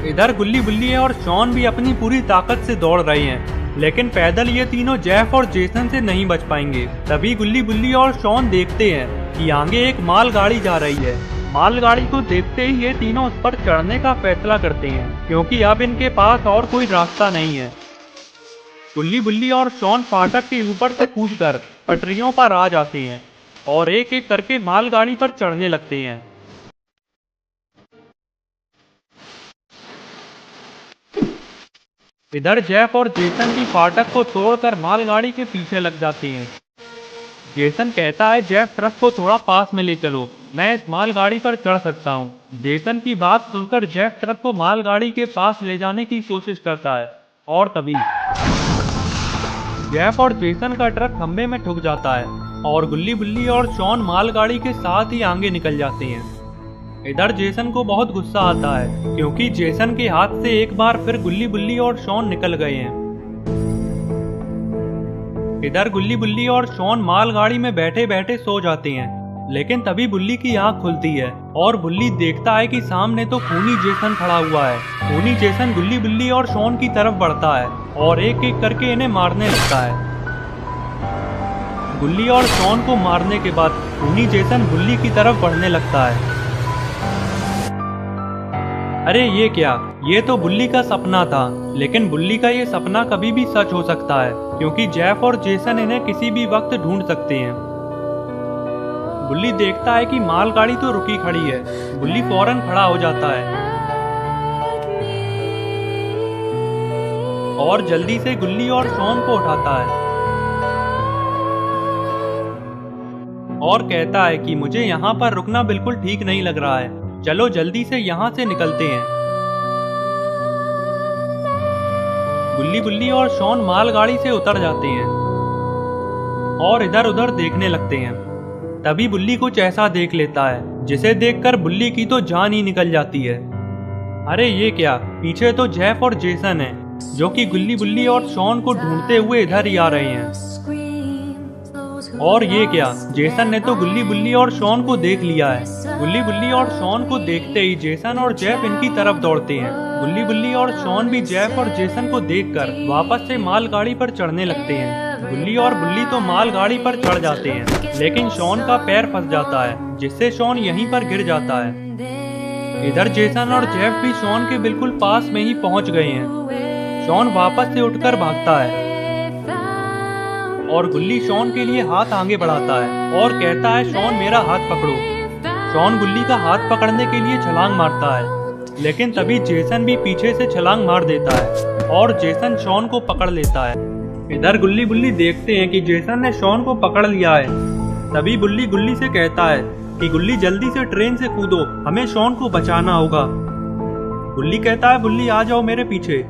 इधर गुल्ली बुल्ली और शॉन भी अपनी पूरी ताकत से दौड़ रहे हैं, लेकिन पैदल ये तीनों जेफ और जेसन से नहीं बच पाएंगे। तभी गुल्ली बुल्ली और शॉन देखते हैं कि आगे एक मालगाड़ी जा रही है। मालगाड़ी को देखते ही ये तीनों उस पर चढ़ने का फैसला करते हैं क्योंकि अब इनके पास और कोई रास्ता नहीं है। गुल्ली बुल्ली और शॉन फाटक के ऊपर से कूदकर पटरियों पर आ जाते हैं और एक एक करके मालगाड़ी पर चढ़ने लगते हैं। इधर जेफ और जेसन भी फाटक को तोड़कर मालगाड़ी के पीछे लग जाते हैं। जेसन कहता है, जेफ ट्रक को थोड़ा पास में ले चलो, मैं इस मालगाड़ी पर चढ़ सकता हूँ। जेसन की बात सुनकर जेफ ट्रक को मालगाड़ी के पास ले जाने की कोशिश करता है और तभी जेफ और जेसन का ट्रक खंबे में ठुक जाता है और गुल्ली बुल्ली और शॉन मालगाड़ी के साथ ही आगे निकल जाते हैं। इधर जेसन को बहुत गुस्सा आता है क्योंकि जेसन के हाथ से एक बार फिर गुल्ली बुल्ली और शॉन निकल गए हैं। इधर गुल्ली बुल्ली और शॉन मालगाड़ी में बैठे बैठे सो जाते हैं, लेकिन तभी बुल्ली की आंख खुलती है और बुल्ली देखता है कि सामने तो खूनी जेसन खड़ा हुआ है। खूनी जेसन गुल्ली बुल्ली और शॉन की तरफ बढ़ता है और एक एक करके इन्हें मारने लगता है। बुल्ली और शॉन को मारने के बाद खूनी जेसन बुल्ली की तरफ बढ़ने लगता है। अरे ये क्या, ये तो बुल्ली का सपना था, लेकिन बुल्ली का ये सपना कभी भी सच हो सकता है क्योंकि जेफ और जेसन इन्हें किसी भी वक्त ढूंढ सकते हैं। बुल्ली देखता है कि मालगाड़ी तो रुकी खड़ी है। बुल्ली फौरन खड़ा हो जाता है और जल्दी से गुल्ली और शॉन को उठाता है और कहता है कि मुझे यहाँ पर रुकना बिल्कुल ठीक नहीं लग रहा है, चलो जल्दी से यहाँ से निकलते हैं। गुल्ली बुल्ली और शॉन मालगाड़ी से उतर जाते हैं और इधर उधर देखने लगते हैं। तभी बुल्ली कुछ ऐसा देख लेता है जिसे देखकर बुल्ली की तो जान ही निकल जाती है। अरे ये क्या, पीछे तो जेफ और जेसन है जो कि गुल्ली बुल्ली और शॉन को ढूंढते हुए इधर ही आ रहे हैं। और ये क्या, जेसन ने तो गुल्ली बुल्ली और शॉन को देख लिया है। गुल्ली बुल्ली और शॉन को देखते ही जेसन और जेफ इनकी तरफ दौड़ते हैं। गुल्ली बुल्ली और शॉन भी जेफ और जेसन को देखकर वापस से मालगाड़ी पर चढ़ने लगते हैं। गुल्ली और बुल्ली तो मालगाड़ी पर चढ़ जाते हैं, लेकिन शॉन का पैर फंस जाता है जिससे शॉन यहीं पर गिर जाता है। इधर जेसन और जेफ भी शॉन के बिल्कुल पास में ही पहुंच गए हैं। शॉन वापस से उठकर भागता है और गुल्ली शॉन के लिए हाथ आगे बढ़ाता है और कहता है, शॉन मेरा हाथ पकड़ो। शॉन गुल्ली का हाथ पकड़ने के लिए छलांग मारता है, लेकिन तभी जेसन भी पीछे से छलांग मार देता है और जेसन शॉन को पकड़ लेता है। इधर गुल्ली बुल्ली देखते हैं कि जेसन ने शॉन को पकड़ लिया है। तभी बुल्ली गुल्ली से कहता है कि गुल्ली जल्दी से ट्रेन से कूदो, हमें शॉन को बचाना होगा। गुल्ली कहता है, बुल्ली आ जाओ मेरे पीछे।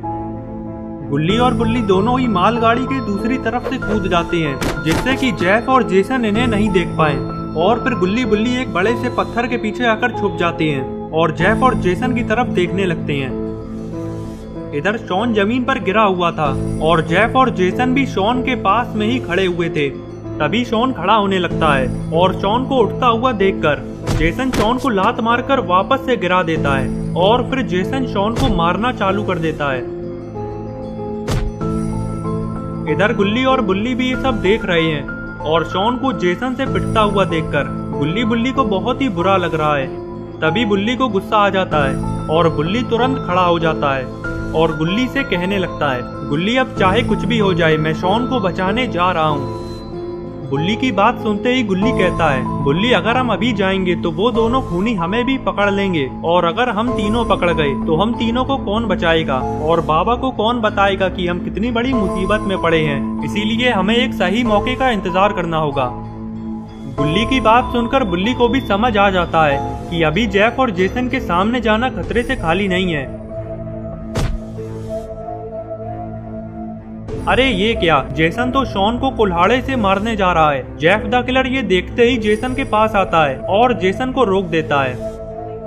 गुल्ली और बुल्ली दोनों ही मालगाड़ी के दूसरी तरफ से कूद जाते हैं जिससे कि जेफ और जेसन इन्हें नहीं देख पाए और फिर गुल्ली बुल्ली एक बड़े से पत्थर के पीछे आकर छुप जाते हैं और जेफ और जेसन की तरफ देखने लगते हैं। इधर शॉन जमीन पर गिरा हुआ था और जेफ और जेसन भी शॉन के पास में ही खड़े हुए थे। तभी शॉन खड़ा होने लगता है और शॉन को उठता हुआ देखकर जेसन शॉन को लात मारकर वापस से गिरा देता है और फिर जेसन शॉन को मारना चालू कर देता है। इधर गुल्ली और बुल्ली भी ये सब देख रहे हैं और शॉन को जेसन से पिटता हुआ देखकर गुल्ली बुल्ली को बहुत ही बुरा लग रहा है। तभी बुल्ली को गुस्सा आ जाता है और बुल्ली तुरंत खड़ा हो जाता है और गुल्ली से कहने लगता है, गुल्ली अब चाहे कुछ भी हो जाए मैं शॉन को बचाने जा रहा हूँ। बुल्ली की बात सुनते ही गुल्ली कहता है, बुल्ली अगर हम अभी जाएंगे तो वो दोनों खूनी हमें भी पकड़ लेंगे और अगर हम तीनों पकड़ गए तो हम तीनों को कौन बचाएगा और बाबा को कौन बताएगा कि हम कितनी बड़ी मुसीबत में पड़े हैं। इसीलिए हमें एक सही मौके का इंतजार करना होगा। बुल्ली की बात सुनकर बुल्ली को भी समझ आ जाता है कि अभी जेफ और जेसन के सामने जाना खतरे से खाली नहीं है। अरे ये क्या, जेसन तो शॉन को कुल्हाड़े से मारने जा रहा है। जेफ द किलर ये देखते ही जेसन के पास आता है और जेसन को रोक देता है।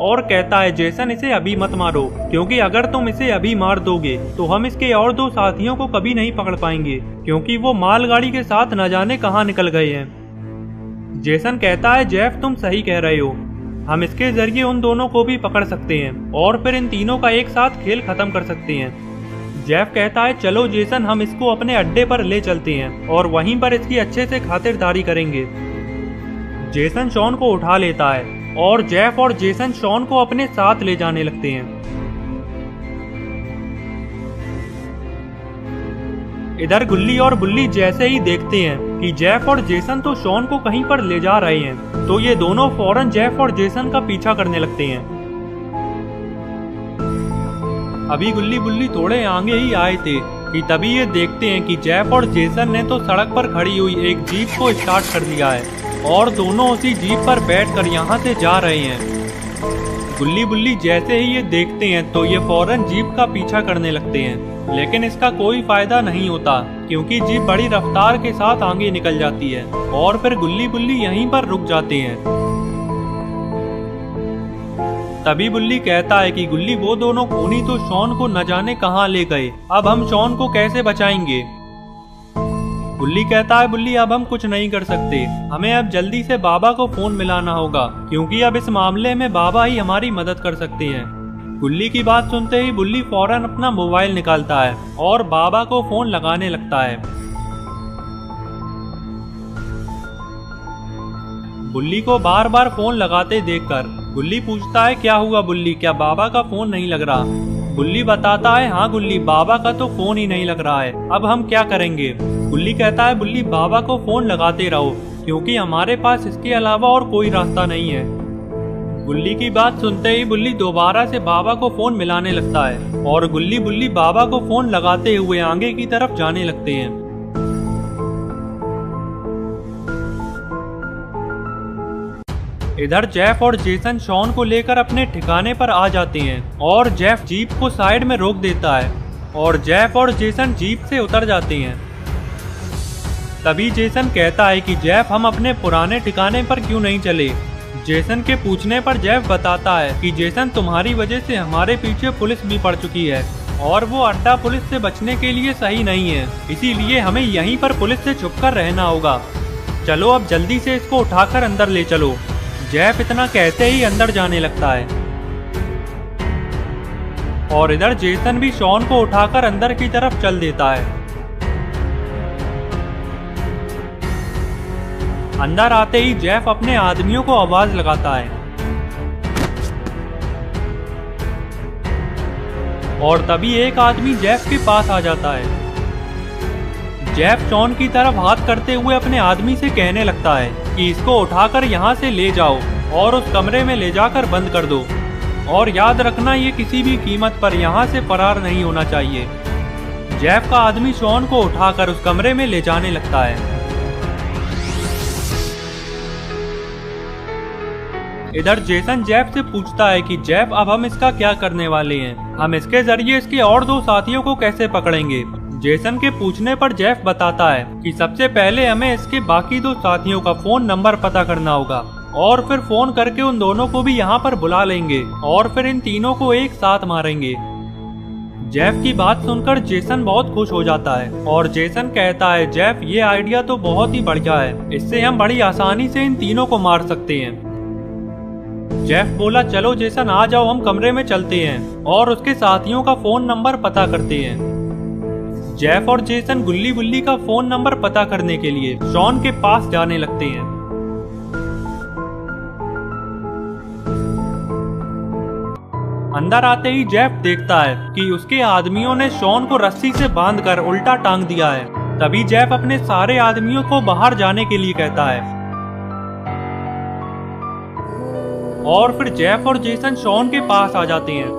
और कहता है जेसन इसे अभी मत मारो, क्योंकि अगर तुम इसे अभी मार दोगे तो हम इसके और 2 साथियों को कभी नहीं पकड़ पाएंगे, क्योंकि वो मालगाड़ी के साथ न जाने कहां निकल गए हैं। जेसन कहता है जेफ तुम सही कह रहे हो, हम इसके जरिए उन दोनों को भी पकड़ सकते हैं और फिर इन तीनों का एक साथ खेल खत्म कर सकते हैं। जेफ कहता है चलो जेसन हम इसको अपने अड्डे पर ले चलते हैं और वहीं पर इसकी अच्छे से खातिरदारी करेंगे। जेसन शॉन को उठा लेता है और जेफ और जेसन शॉन को अपने साथ ले जाने लगते हैं। इधर गुल्ली और बुल्ली जैसे ही देखते हैं कि जेफ और जेसन तो शॉन को कहीं पर ले जा रहे हैं, तो ये दोनों फौरन जेफ और जेसन का पीछा करने लगते हैं। अभी गुल्ली बुल्ली थोड़े आगे ही आए थे कि तभी ये देखते हैं कि जेफ और जेसन ने तो सड़क पर खड़ी हुई एक जीप को स्टार्ट कर दिया है और दोनों उसी जीप पर बैठकर यहाँ से जा रहे हैं। गुल्ली बुल्ली जैसे ही ये देखते हैं तो ये फौरन जीप का पीछा करने लगते हैं, लेकिन इसका कोई फायदा नहीं होता क्योंकि जीप बड़ी रफ्तार के साथ आगे निकल जाती है और फिर गुल्ली बुल्ली यहीं पर रुक जाते हैं। तभी बुल्ली कहता है कि गुल्ली वो दोनों खूनी तो शॉन को न जाने कहां ले गए, अब हम शॉन को कैसे बचाएंगे। गुल्ली कहता है बुल्ली अब हम कुछ नहीं कर सकते, हमें अब जल्दी से बाबा को फोन मिलाना होगा क्योंकि अब इस मामले में बाबा ही हमारी मदद कर सकते हैं। गुल्ली की बात सुनते ही बुल्ली फौरन अपना मोबाइल निकालता है और बाबा को फोन लगाने लगता है। बुल्ली को बार बार फोन लगाते देखकर गुल्ली पूछता है क्या हुआ बुल्ली, क्या बाबा का फोन नहीं लग रहा। गुल्ली बताता है हाँ गुल्ली बाबा का तो फोन ही नहीं लग रहा है, अब हम क्या करेंगे। गुल्ली कहता है बुल्ली बाबा को फोन लगाते रहो क्योंकि हमारे पास इसके अलावा और कोई रास्ता नहीं है। गुल्ली की बात सुनते ही बुल्ली दोबारा से बाबा को फोन मिलाने लगता है और गुल्ली बुल्ली बाबा को फोन लगाते हुए आगे की तरफ जाने लगते हैं। इधर जेफ और जेसन शॉन को लेकर अपने ठिकाने पर आ जाते हैं और जेफ जीप को साइड में रोक देता है और जेफ और जेसन जीप से उतर जाते हैं। तभी जेसन कहता है कि जेफ हम अपने पुराने ठिकाने पर क्यों नहीं चले। जेसन के पूछने पर जेफ बताता है कि जेसन तुम्हारी वजह से हमारे पीछे पुलिस भी पड़ चुकी है और वो अड्डा पुलिस से बचने के लिए सही नहीं है, इसीलिए हमें यहीं पर पुलिस से छुपकर रहना होगा। चलो अब जल्दी से इसको उठाकर अंदर ले चलो। जेफ इतना कहते ही अंदर जाने लगता है और इधर जेसन भी शॉन को उठाकर अंदर की तरफ चल देता है। अंदर आते ही जेफ अपने आदमियों को आवाज लगाता है और तभी एक आदमी जेफ के पास आ जाता है। जेफ शॉन की तरफ हाथ करते हुए अपने आदमी से कहने लगता है कि इसको उठाकर यहाँ से ले जाओ और उस कमरे में ले जाकर बंद कर दो और याद रखना ये किसी भी कीमत पर यहाँ से फरार नहीं होना चाहिए। जेफ का आदमी शॉन को उठाकर उस कमरे में ले जाने लगता है। इधर जेसन जेफ से पूछता है कि जेफ अब हम इसका क्या करने वाले हैं, हम इसके जरिए इसके और 2 साथियों को कैसे पकड़ेंगे। जेसन के पूछने पर जेफ बताता है कि सबसे पहले हमें इसके बाकी 2 साथियों का फोन नंबर पता करना होगा और फिर फोन करके उन दोनों को भी यहाँ पर बुला लेंगे और फिर इन तीनों को एक साथ मारेंगे। जेफ की बात सुनकर जेसन बहुत खुश हो जाता है और जेसन कहता है जेफ ये आइडिया तो बहुत ही बढ़िया है, इससे हम बड़ी आसानी से इन तीनों को मार सकते हैं। जेफ बोला चलो जेसन आ जाओ हम कमरे में चलते हैं और उसके साथियों का फोन नंबर पता करते हैं। जेफ और जेसन गुल्ली बुल्ली का फोन नंबर पता करने के लिए शॉन के पास जाने लगते हैं। अंदर आते ही जेफ देखता है कि उसके आदमियों ने शॉन को रस्सी से बांधकर उल्टा टांग दिया है। तभी जेफ अपने सारे आदमियों को बाहर जाने के लिए कहता है और फिर जेफ और जेसन शॉन के पास आ जाते हैं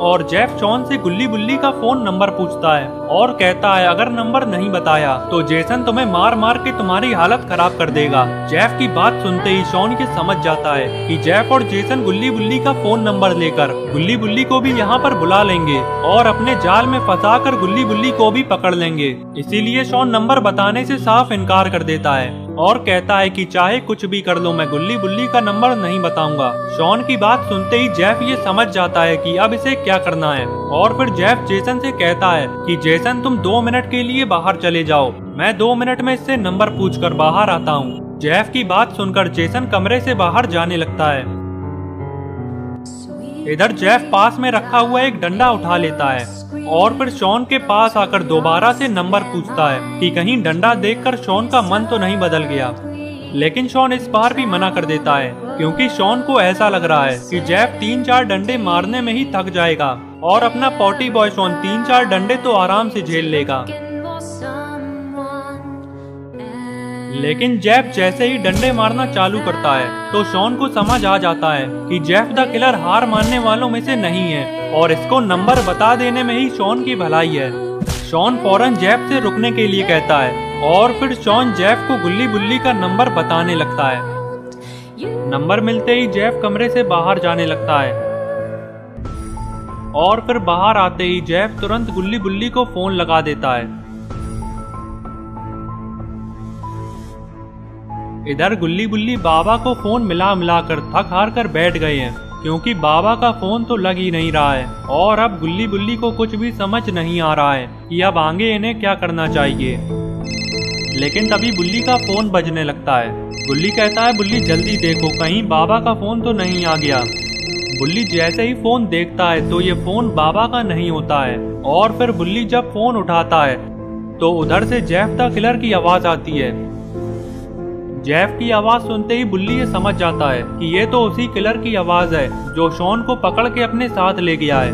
और जेफ शॉन से गुल्ली बुल्ली का फोन नंबर पूछता है और कहता है अगर नंबर नहीं बताया तो जेसन तुम्हें मार मार के तुम्हारी हालत खराब कर देगा। जेफ की बात सुनते ही शॉन ये समझ जाता है कि जेफ और जेसन गुल्ली बुल्ली का फोन नंबर लेकर गुल्ली बुल्ली को भी यहाँ पर बुला लेंगे और अपने जाल में फंसाकर गुल्ली बुल्ली को भी पकड़ लेंगे, इसीलिए शॉन नंबर बताने से साफ इनकार कर देता है और कहता है कि चाहे कुछ भी कर लो मैं गुल्ली बुल्ली का नंबर नहीं बताऊंगा। शॉन की बात सुनते ही जेफ ये समझ जाता है कि अब इसे क्या करना है और फिर जेफ जेसन से कहता है कि जेसन तुम 2 मिनट के लिए बाहर चले जाओ, मैं 2 मिनट में इससे नंबर पूछकर बाहर आता हूँ। जेफ की बात सुनकर जेसन कमरे से बाहर जाने लगता है। इधर जेफ पास में रखा हुआ एक डंडा उठा लेता है और फिर शॉन के पास आकर दोबारा से नंबर पूछता है कि कहीं डंडा देखकर शॉन का मन तो नहीं बदल गया। लेकिन शॉन इस बार भी मना कर देता है क्योंकि शॉन को ऐसा लग रहा है कि जेफ 3-4 डंडे मारने में ही थक जाएगा और अपना पॉटी बॉय शॉन 3-4 डंडे तो आराम से झेल लेगा। लेकिन जेफ जैसे ही डंडे मारना चालू करता है तो शॉन को समझ आ जाता है कि जेफ द किलर हार मानने वालों में से नहीं है और इसको नंबर बता देने में ही शॉन की भलाई है। शॉन फौरन जेफ से रुकने के लिए कहता है और फिर शॉन जेफ को गुल्ली बुल्ली का नंबर बताने लगता है। नंबर मिलते ही जेफ कमरे से बाहर जाने लगता है और फिर बाहर आते ही जेफ तुरंत गुल्ली बुल्ली को फोन लगा देता है। इधर गुल्ली बुल्ली बाबा को फोन मिला कर थक हार कर बैठ गए हैं क्योंकि बाबा का फोन तो लग ही नहीं रहा है और अब गुल्ली बुल्ली को कुछ भी समझ नहीं आ रहा है कि अब आगे इन्हें क्या करना चाहिए। लेकिन तभी बुल्ली का फोन बजने लगता है। गुल्ली कहता है बुल्ली जल्दी देखो कहीं बाबा का फोन तो नहीं आ गया। बुल्ली जैसे ही फोन देखता है तो ये फोन बाबा का नहीं होता है और फिर बुल्ली जब फोन उठाता है तो उधर से जेफ द किलर की आवाज आती है। जेफ की आवाज सुनते ही बुल्ली ये समझ जाता है कि ये तो उसी किलर की आवाज है जो शॉन को पकड़ के अपने साथ ले गया है।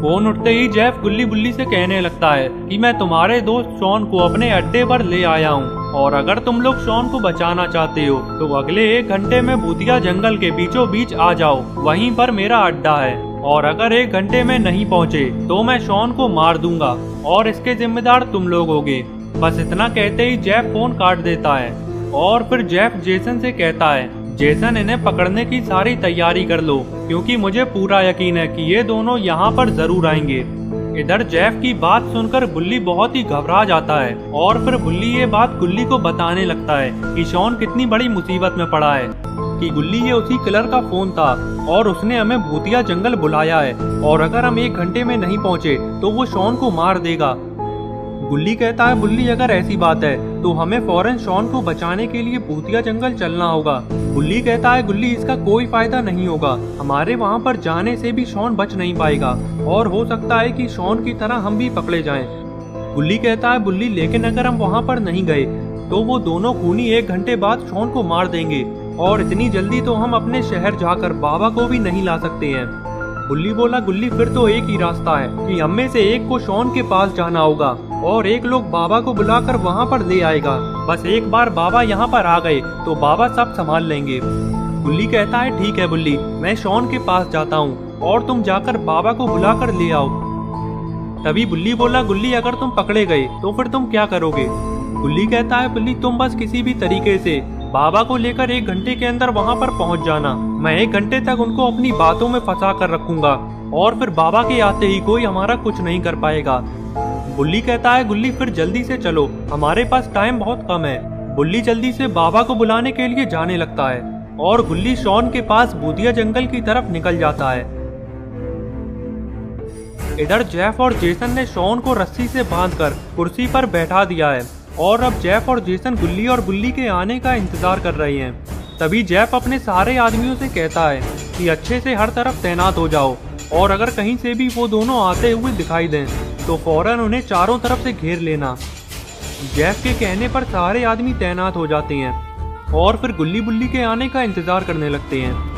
फोन उठते ही जेफ गुल्ली बुल्ली से कहने लगता है कि मैं तुम्हारे दोस्त शॉन को अपने अड्डे पर ले आया हूँ और अगर तुम लोग शॉन को बचाना चाहते हो तो अगले 1 घंटे में भूतिया जंगल के बीचों बीच आ जाओ, वहीं पर मेरा अड्डा है और अगर 1 घंटे में नहीं पहुँचे तो मैं शॉन को मार दूंगा और इसके जिम्मेदार तुम लोग होगे। बस इतना कहते ही जेफ फोन काट देता है और फिर जेफ जेसन से कहता है जेसन इन्हें पकड़ने की सारी तैयारी कर लो क्योंकि मुझे पूरा यकीन है कि ये दोनों यहाँ पर जरूर आएंगे। इधर जेफ की बात सुनकर बुल्ली बहुत ही घबरा जाता है और फिर बुल्ली ये बात गुल्ली को बताने लगता है कि शॉन कितनी बड़ी मुसीबत में पड़ा है, कि गुल्ली ये उसी किलर का फोन था और उसने हमें भूतिया जंगल बुलाया है और अगर हम 1 घंटे में नहीं पहुँचे तो वो शॉन को मार देगा। गुल्ली कहता है बुल्ली अगर ऐसी बात है तो हमें फौरन शॉन को बचाने के लिए भूतिया जंगल चलना होगा। बुल्ली कहता है गुल्ली इसका कोई फायदा नहीं होगा, हमारे वहाँ पर जाने से भी शॉन बच नहीं पाएगा और हो सकता है कि शॉन की तरह हम भी पकड़े जाएं। गुल्ली कहता है बुल्ली लेकिन अगर हम वहाँ पर नहीं गए तो वो दोनों खूनी 1 घंटे बाद शॉन को मार देंगे और इतनी जल्दी तो हम अपने शहर जाकर बाबा को भी नहीं ला सकते हैं। बुल्ली बोला गुल्ली फिर तो एक ही रास्ता है कि हम में से एक को शॉन के पास जाना होगा और एक लोग बाबा को बुलाकर वहाँ पर ले आएगा। बस एक बार बाबा यहाँ पर आ गए तो बाबा सब संभाल लेंगे। गुल्ली कहता है ठीक है बुल्ली, मैं शॉन के पास जाता हूँ और तुम जाकर बाबा को बुलाकर ले आओ। तभी बुल्ली बोला गुल्ली अगर तुम पकड़े गए तो फिर तुम क्या करोगे। गुल्ली कहता है बुल्ली तुम बस किसी भी तरीके से बाबा को लेकर 1 घंटे के अंदर वहाँ पर पहुँच जाना, मैं 1 घंटे तक उनको अपनी बातों में फंसा कर रखूंगा और फिर बाबा के आते ही कोई हमारा कुछ नहीं कर पाएगा। बुल्ली कहता है गुल्ली फिर जल्दी से चलो, हमारे पास टाइम बहुत कम है। बुल्ली जल्दी से बाबा को बुलाने के लिए जाने लगता है और गुल्ली शॉन के पास भूतिया जंगल की तरफ निकल जाता है। इधर जेफ और जेसन ने शॉन को रस्सी से बांधकर कुर्सी पर बैठा दिया है और अब जेफ और जेसन गुल्ली और बुल्ली के आने का इंतजार कर रहे हैं। तभी जेफ अपने सारे आदमियों से कहता है कि अच्छे से हर तरफ तैनात हो जाओ और अगर कहीं से भी वो दोनों आते हुए दिखाई दें तो फौरन उन्हें चारों तरफ से घेर लेना। जेफ के कहने पर सारे आदमी तैनात हो जाते हैं और फिर गुल्ली बुल्ली के आने का इंतजार करने लगते हैं।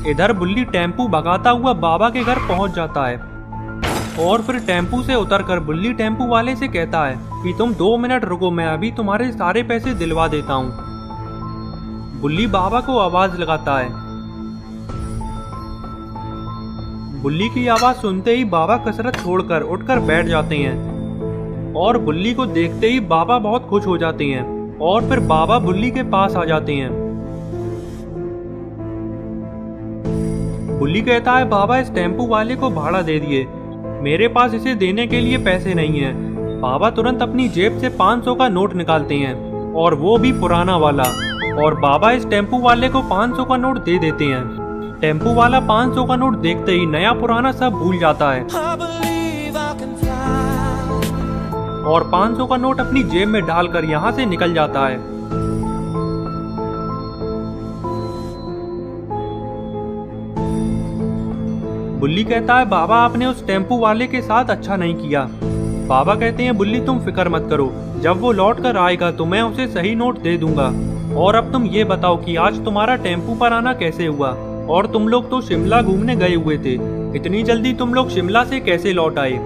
इधर बुल्ली टेम्पू भगाता हुआ बाबा के घर पहुंच जाता है और फिर टेम्पू से उतरकर बुल्ली टेम्पू वाले से कहता है कि तुम 2 मिनट रुको, मैं अभी तुम्हारे सारे पैसे दिलवा देता हूँ। बुल्ली बाबा को आवाज लगाता है। बुल्ली की आवाज सुनते ही बाबा कसरत छोड़कर उठकर बैठ जाते हैं और बुल्ली को देखते ही बाबा बहुत खुश हो जाते हैं और फिर बाबा बुल्ली के पास आ जाते हैं। बुल्ली कहता है, बाबा इस टेम्पू वाले को भाड़ा दे दिए, मेरे पास इसे देने के लिए पैसे नहीं है। बाबा तुरंत अपनी जेब से 500 का नोट निकालते हैं और वो भी पुराना वाला, और बाबा इस टेम्पू वाले को 500 का नोट दे देते हैं। टेम्पू वाला 500 का नोट देखते ही नया पुराना सब भूल जाता है और 500 का नोट अपनी जेब में डालकर यहाँ से निकल जाता है। बुल्ली कहता है, बाबा आपने उस टेम्पू वाले के साथ अच्छा नहीं किया। बाबा कहते हैं, बुल्ली तुम फिक्र मत करो, जब वो लौट कर आएगा तो मैं उसे सही नोट दे दूंगा। और अब तुम ये बताओ कि आज तुम्हारा टेम्पू पर आना कैसे हुआ, और तुम लोग तो शिमला घूमने गए हुए थे, इतनी जल्दी तुम लोग शिमला से कैसे लौट आए?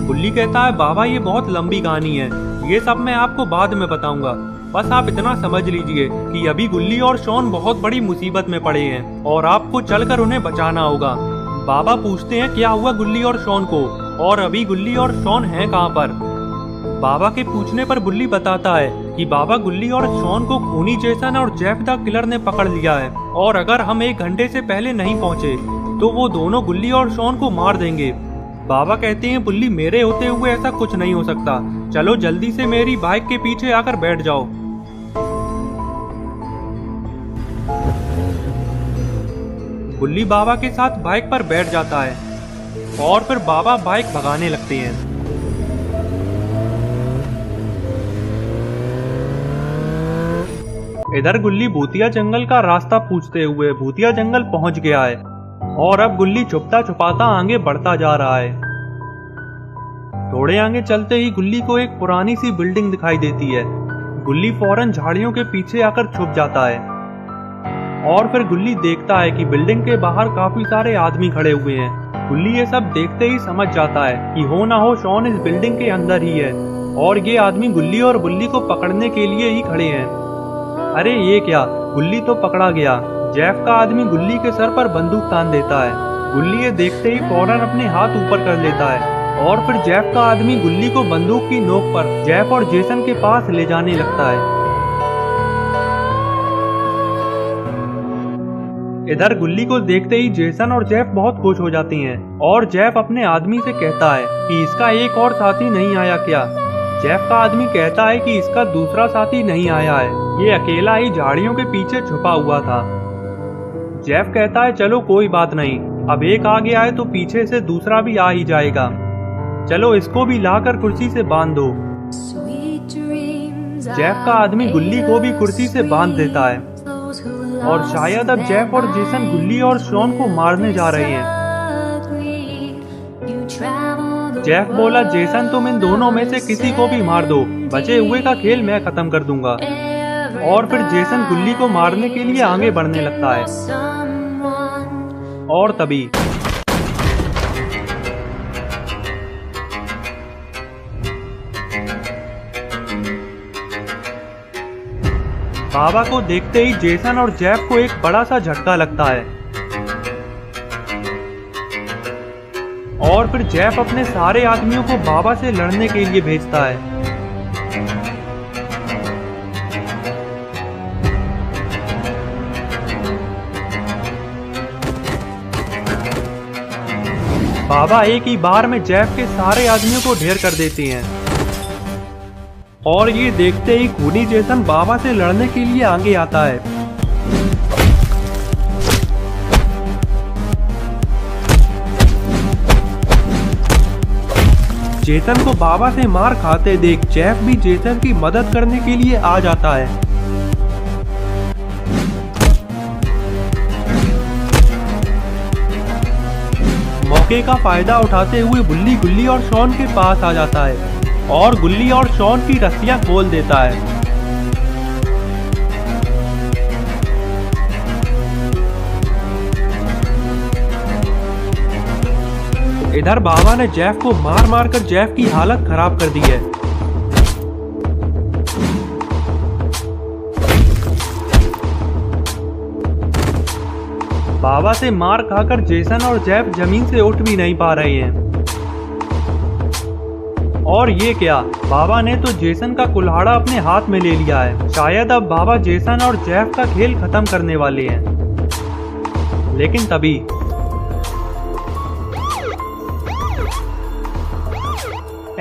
बुल्ली कहता है, बाबा ये बहुत लंबी कहानी है, ये सब मैं आपको बाद में बताऊंगा, बस आप इतना समझ लीजिए कि अभी गुल्ली और शॉन बहुत बड़ी मुसीबत में पड़े हैं और आपको चलकर उन्हें बचाना होगा। बाबा पूछते हैं, क्या हुआ गुल्ली और शॉन को, और अभी गुल्ली और शॉन हैं कहाँ पर? बाबा के पूछने पर बुल्ली बताता है कि बाबा गुल्ली और शॉन को खूनी जेसन और जेफ द किलर ने पकड़ लिया है, और अगर हम 1 घंटे से पहले नहीं पहुँचे तो वो दोनों गुल्ली और शॉन को मार देंगे। बाबा कहते हैं, बुल्ली मेरे होते हुए ऐसा कुछ नहीं हो सकता, चलो जल्दी से मेरी बाइक के पीछे आकर बैठ जाओ। बुल्ली बाबा के साथ बाइक पर बैठ जाता है और फिर बाबा बाइक भगाने लगते हैं। इधर गुल्ली भूतिया जंगल का रास्ता पूछते हुए भूतिया जंगल पहुंच गया है और अब गुल्ली छुपता छुपाता आगे बढ़ता जा रहा है। थोड़े आगे चलते ही गुल्ली को एक पुरानी सी बिल्डिंग दिखाई देती है। गुल्ली फौरन झाड़ियों के पीछे आकर छुप जाता है और फिर गुल्ली देखता है कि बिल्डिंग के बाहर काफी सारे आदमी खड़े हुए हैं। गुल्ली ये सब देखते ही समझ जाता है कि हो ना हो शॉन इस बिल्डिंग के अंदर ही है और ये आदमी गुल्ली और बुल्ली को पकड़ने के लिए ही खड़े हैं। अरे ये क्या, गुल्ली तो पकड़ा गया। जेफ का आदमी गुल्ली के सर पर बंदूक तान देता है। गुल्ली ये देखते ही फौरन अपने हाथ ऊपर कर लेता है और फिर जेफ का आदमी गुल्ली को बंदूक की नोक पर जेफ और जेसन के पास ले जाने लगता है। इधर गुल्ली को देखते ही जेसन और जेफ बहुत खुश हो जाती हैं और जेफ अपने आदमी से कहता है कि इसका एक और साथी नहीं आया क्या? जेफ का आदमी कहता है कि इसका दूसरा साथी नहीं आया है, ये अकेला ही झाड़ियों के पीछे छुपा हुआ था। जेफ कहता है, चलो कोई बात नहीं, अब एक आ गया है तो पीछे से दूसरा भी आ ही जाएगा, चलो इसको भी लाकर कुर्सी से बांध दो। जेफ का आदमी गुल्ली को भी कुर्सी से बांध देता है और शायद अब जेफ और जेसन गुल्ली और शॉन को मारने जा रहे हैं। जेफ बोला, जेसन तुम इन दोनों में से किसी को भी मार दो, बचे हुए का खेल मैं खत्म कर दूंगा। और फिर जेसन गुल्ली को मारने के लिए आगे बढ़ने लगता है और तभी बाबा को देखते ही जेसन और जेफ को एक बड़ा सा झटका लगता है और फिर जेफ अपने सारे आदमियों को बाबा से लड़ने के लिए भेजता है। बाबा एक ही बार में जेफ के सारे आदमियों को ढेर कर देते हैं और ये देखते ही खूनी जेसन बाबा से लड़ने के लिए आगे आता है। जेसन को बाबा से मार खाते देख जेफ भी जेसन की मदद करने के लिए आ जाता है। मौके का फायदा उठाते हुए बुल्ली गुल्ली और शॉन के पास आ जाता है और गुल्ली और शॉन की रस्सियां खोल देता है। इधर बाबा ने जेफ को मार मार कर जेफ की हालत खराब कर दी है। बाबा से मार खाकर जेसन और जेफ जमीन से उठ भी नहीं पा रहे हैं। और ये क्या, बाबा ने तो जेसन का कुल्हाड़ा अपने हाथ में ले लिया है। शायद अब बाबा जेसन और जेफ का खेल खत्म करने वाले हैं। लेकिन तभी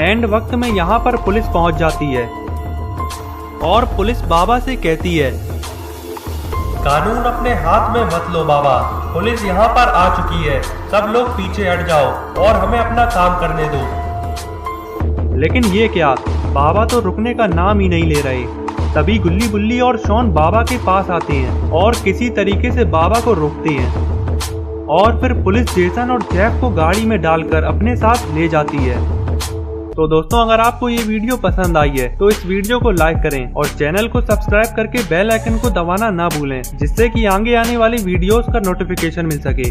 एंड वक्त में यहाँ पर पुलिस पहुंच जाती है और पुलिस बाबा से कहती है,
कानून अपने हाथ में मत लो बाबा, पुलिस यहाँ पर आ चुकी है, सब लोग पीछे हट जाओ और हमें अपना काम करने दो।
लेकिन ये क्या, बाबा तो रुकने का नाम ही नहीं ले रहे। तभी गुल्ली बुल्ली और शॉन बाबा के पास आते हैं और किसी तरीके से बाबा को रोकते हैं और फिर पुलिस जेसन और जेफ को गाड़ी में डालकर अपने साथ ले जाती है। तो दोस्तों, अगर आपको ये वीडियो पसंद आई है तो इस वीडियो को लाइक करें और चैनल को सब्सक्राइब करके बेल आइकन को दबाना ना भूलें, जिससे कि आगे आने वाली वीडियोस का नोटिफिकेशन मिल सके।